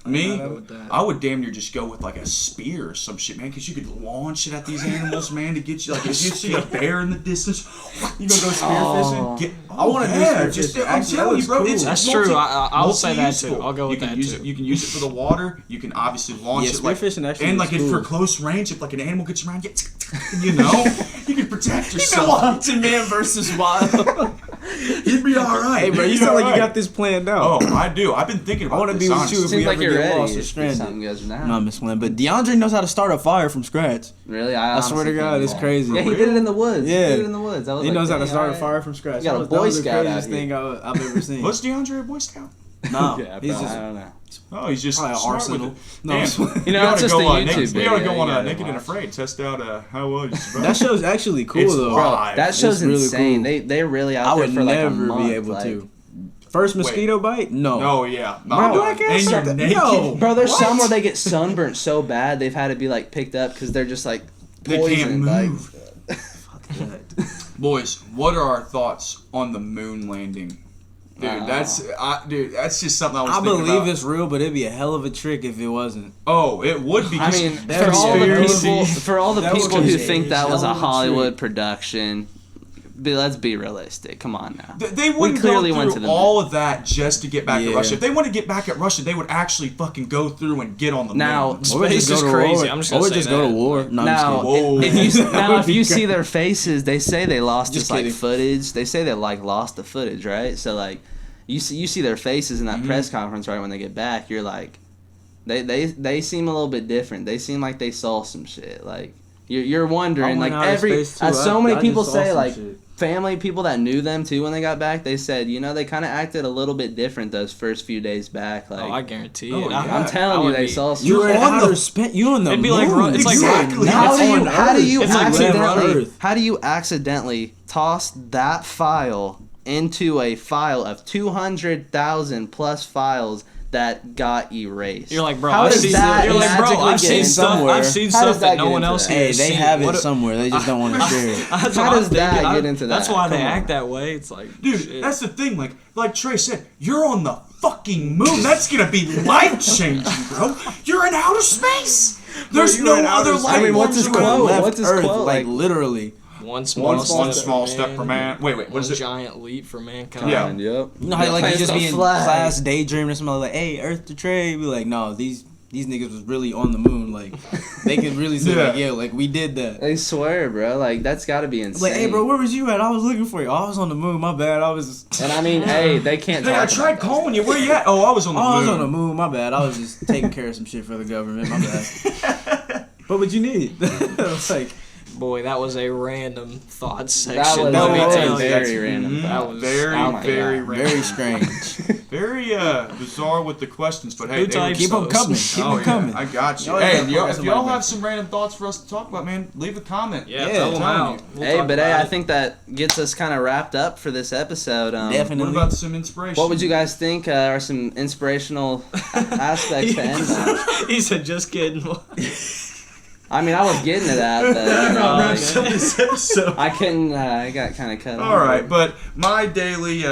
Me, I'll go with that. I would damn near just go with like a spear or some shit, man, because you could launch it at these animals, man, to get you. Like if you see a bear in the distance, you gonna go spear fishing. I wanna do spear fishing. I'm Actually, telling you, that bro, looks it's cool. That's true. I'll say that too. multi-useful. I'll go with You can that use too. it. You can use it for the water. You can obviously launch Yeah, it spear like fishing actually and looks like if for cool. close range, if like an animal gets around, you know, you can protect yourself. Watching Man versus Wild. You'd be all right. Hey, bro, you You'd be sound like all you right. got this planned out. Oh, I do. I've been thinking about I wanna this, be with you honestly. if we Seems like ever you're get ready. lost or if stranded. something goes down. No, Miss Lynn, but DeAndre knows how to start a fire from scratch. Really? I swear to honestly God, can't. it's crazy. Yeah, he did it in the woods. Yeah. He did it in the woods. I was He like, knows how to dang, start a alright. fire from scratch. You got a That Boy was the Scout out craziest here. thing I've ever seen. Was DeAndre a Boy Scout? No, Yeah, he's I just don't know. Oh, he's just probably an smart arsenal. with it. No, Damn. You know, We oughta it's just go a on YouTube We video. ought to go on You gotta Naked and watch. Afraid. Test out how well you survive. that show's actually cool It's though. live. That show's It's really insane. cool. They're really out I there would for like a never month. be able like, to. First mosquito bite? No. Oh yeah, Bro, and you're naked. No. Bro, there's What? some where they get sunburnt so bad they've had to be like picked up because they're just like They can't poisoned. Like, move. Boys, what are our thoughts on the moon landing? Dude, that's just something I was I thinking believe about. it's real, but it'd be a hell of a trick if it wasn't. Oh, it would be. I mean, That for all the conspiracy. people, for all the That was people who conspiracy. think that was a Hell of a Hollywood trick. production, let's be realistic. Come on now. They wouldn't clearly go went through to the all of that just to get back Yeah. at Russia. If they want to get back at Russia, they would actually fucking go through and get on the Now, moon. Space is crazy. I'm just gonna say just go to that. war. No, Now, I'm just kidding. Whoa. if you see their faces, they say they lost Just just like kidding. footage. They say they like lost the footage, right? So like, you see their faces in that Mm-hmm. press conference right when they get back. You're like, they seem a little bit different. They seem like they saw some shit. Like you're wondering I went like outer every space, too. as so many I people just saw say some like. shit. Family, people that knew them too when they got back, they said, they kind of acted a little bit different those first few days back. Like, Oh, I guarantee Oh, it. yeah. I'm telling you, they saw some. You're You're in on outer the- space. You on the It'd be moon. like it's like Exactly. How do you on how do you It's like accidentally Earth. how do you accidentally toss that file into a file of 200,000 plus files that got erased? You're like, bro, How I've does seen, that you're like, bro, magically I've get seen in stuff. somewhere? I've seen How does stuff that that no get one into else that? can Hey, see. they have it What- somewhere. They just don't want to share it. That's How what I'm does that thinking. get into That's that? why they Come on. act that way. It's like, Dude, shit. that's the thing. Like Trey said, you're on the fucking moon. That's gonna be life changing, bro. You're in outer space. There's You're no in outer other space. life. I mean, what's his forms quote? around. Left What's his Earth, quote? like Like, literally. one small, One small step for man. Wait, what One is it? giant leap for mankind. Yeah. Yep. You know how like you Plant just the be in flag. class daydreaming or something like, hey, Earth to trade. Be like, no, these niggas was really on the moon. Like, they could really say like, Yeah. yeah, like we did that. They swear, bro. Like that's got to be insane. Like, hey, bro, where was you at? I was looking for you. Oh, I was on the moon. My bad. I was. And I mean, hey, they can't. Hey, talk I tried about that. calling you. Where you at? Oh, I was on the Oh, I was moon. on the moon. My bad. I was just taking care of some shit for the government. My bad. But what you need? It's like, Boy, that was a random thought That section. was, Let me was tell you. very random. Mhm. That was- very, oh my very, God. random. very strange. Very bizarre with the questions, but hey, Who they were- types Keep them those? coming. Keep Oh, them yeah, coming. I got you. Y'all Hey, gotta y'all, put if somebody y'all back. have some random thoughts for us to talk about, man, leave a comment. Yeah, Yeah, tell them tell out. me. We'll Hey, talk but about I it. think that gets us kind of wrapped up for this episode. What Definitely. about some inspiration? What would you guys think are some inspirational aspects to end on? He said, just kidding. I mean, I was getting to that, but Wraps up this episode. I couldn't. I got kind of cut off. All right, but my daily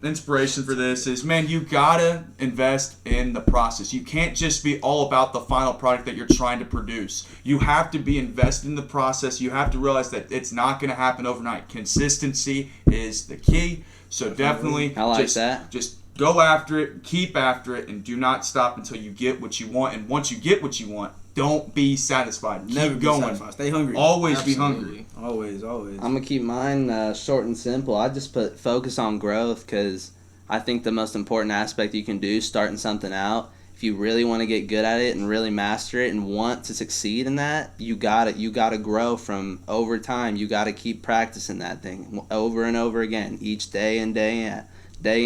inspiration for this is, man, you gotta invest in the process. You can't just be all about the final product that you're trying to produce. You have to be invested in the process. You have to realize that it's not going to happen overnight. Consistency is the key. So definitely, I like that. Just go after it, keep after it, and do not stop until you get what you want. And once you get what you want, don't be satisfied. Never Keep be going. satisfied. Stay hungry. Always be hungry. Always, always. I'm gonna keep mine short and simple. I just put focus on growth because I think the most important aspect you can do is starting something out. If you really want to get good at it and really master it and want to succeed in that, you gotta grow from over time. You gotta keep practicing that thing over and over again, each day and day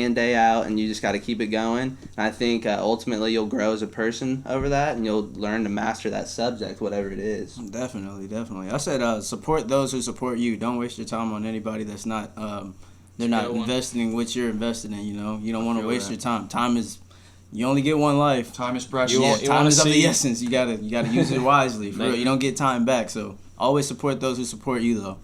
in, day out, and you just got to keep it going. And I think ultimately you'll grow as a person over that, and you'll learn to master that subject, whatever it is. Definitely, definitely. I said support those who support you. Don't waste your time on anybody that's not they're not Good one. investing in what you're invested in. You know, you don't want to feel waste that. your time. Time is you only get one life. Time is precious. You Yeah, want- time wanna is of the see- essence. You gotta use it wisely. For Like- real. You don't get time back. So always support those who support you, though.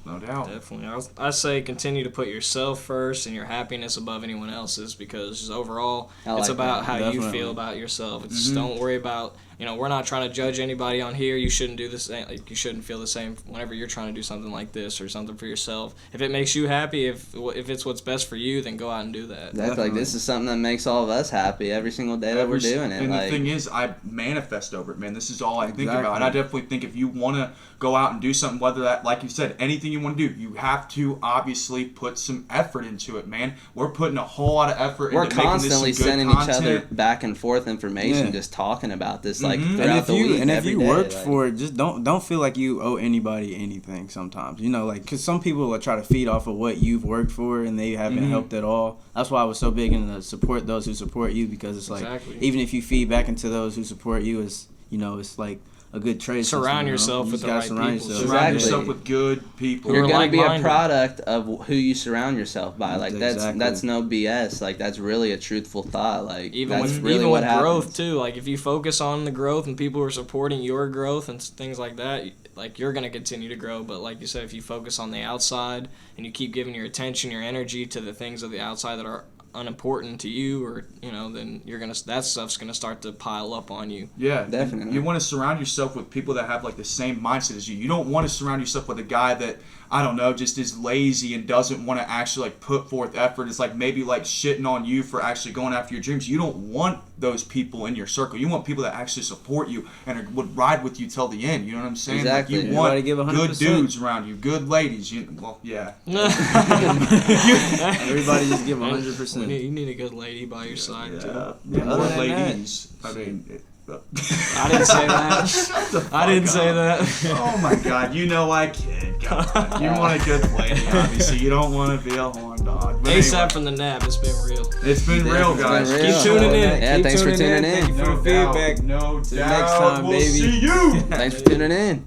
No doubt. Definitely. I say continue to put yourself first and your happiness above anyone else's, because just overall, it's about how you feel about yourself. It's just don't worry about, we're not trying to judge anybody on here. You shouldn't do the same. Like, you shouldn't feel the same whenever you're trying to do something like this or something for yourself. If it makes you happy, if it's what's best for you, then go out and do that. That's like, this is something that makes all of us happy every single day that we're doing it. And like, the thing is, I manifest over it, man. This is all I think about. And I definitely think if you want to go out and do something, whether that, like you said, anything you want to do, you have to obviously put some effort into it, man. We're putting a whole lot of effort into making this some good constantly sending content. each other back and forth information, just talking about this like And throughout the week. if every you day, worked like, for it, just don't feel like you owe anybody anything. Sometimes, like, because some people will try to feed off of what you've worked for and they haven't helped at all. That's why I was so big into support those who support you, because it's like even if you feed back into those who support you, it's like a good trade. Surround yourself with the right people. Surround yourself with good people. You're gonna be a like-minded. product of who you surround yourself by. Like Exactly. that's no BS. Like that's really a truthful thought. Like Even that's with, really even what with happens. growth too, like if you focus on the growth and people are supporting your growth and things like that, like you're gonna continue to grow. But like you said, if you focus on the outside and you keep giving your attention, your energy to the things of the outside that are unimportant to you, or then that stuff's gonna start to pile up on you. Yeah, definitely. You want to surround yourself with people that have like the same mindset as you. You don't want to surround yourself with a guy that, I don't know, just is lazy and doesn't want to actually like put forth effort. It's like maybe like shitting on you for actually going after your dreams. You don't want those people in your circle. You want people that actually support you and would ride with you till the end. You know what I'm saying? Exactly. Like you want Everybody give 100%. good dudes around you, good ladies. Yeah. Everybody just give 100%. You need a good lady by your side too. Yeah, more Other than ladies. I mean. I didn't say that. I didn't say that. Oh my God! I kid. God, you want a good lady, obviously. You don't want to be a horn dog. But ASAP anyway, from the nap. It's been real. it's been real, It's been guys. real. Keep tuning in. Yeah, Keep thanks for tuning Thank in. you for the feedback. No Till doubt. next time, We'll baby. see you. Thanks for tuning in.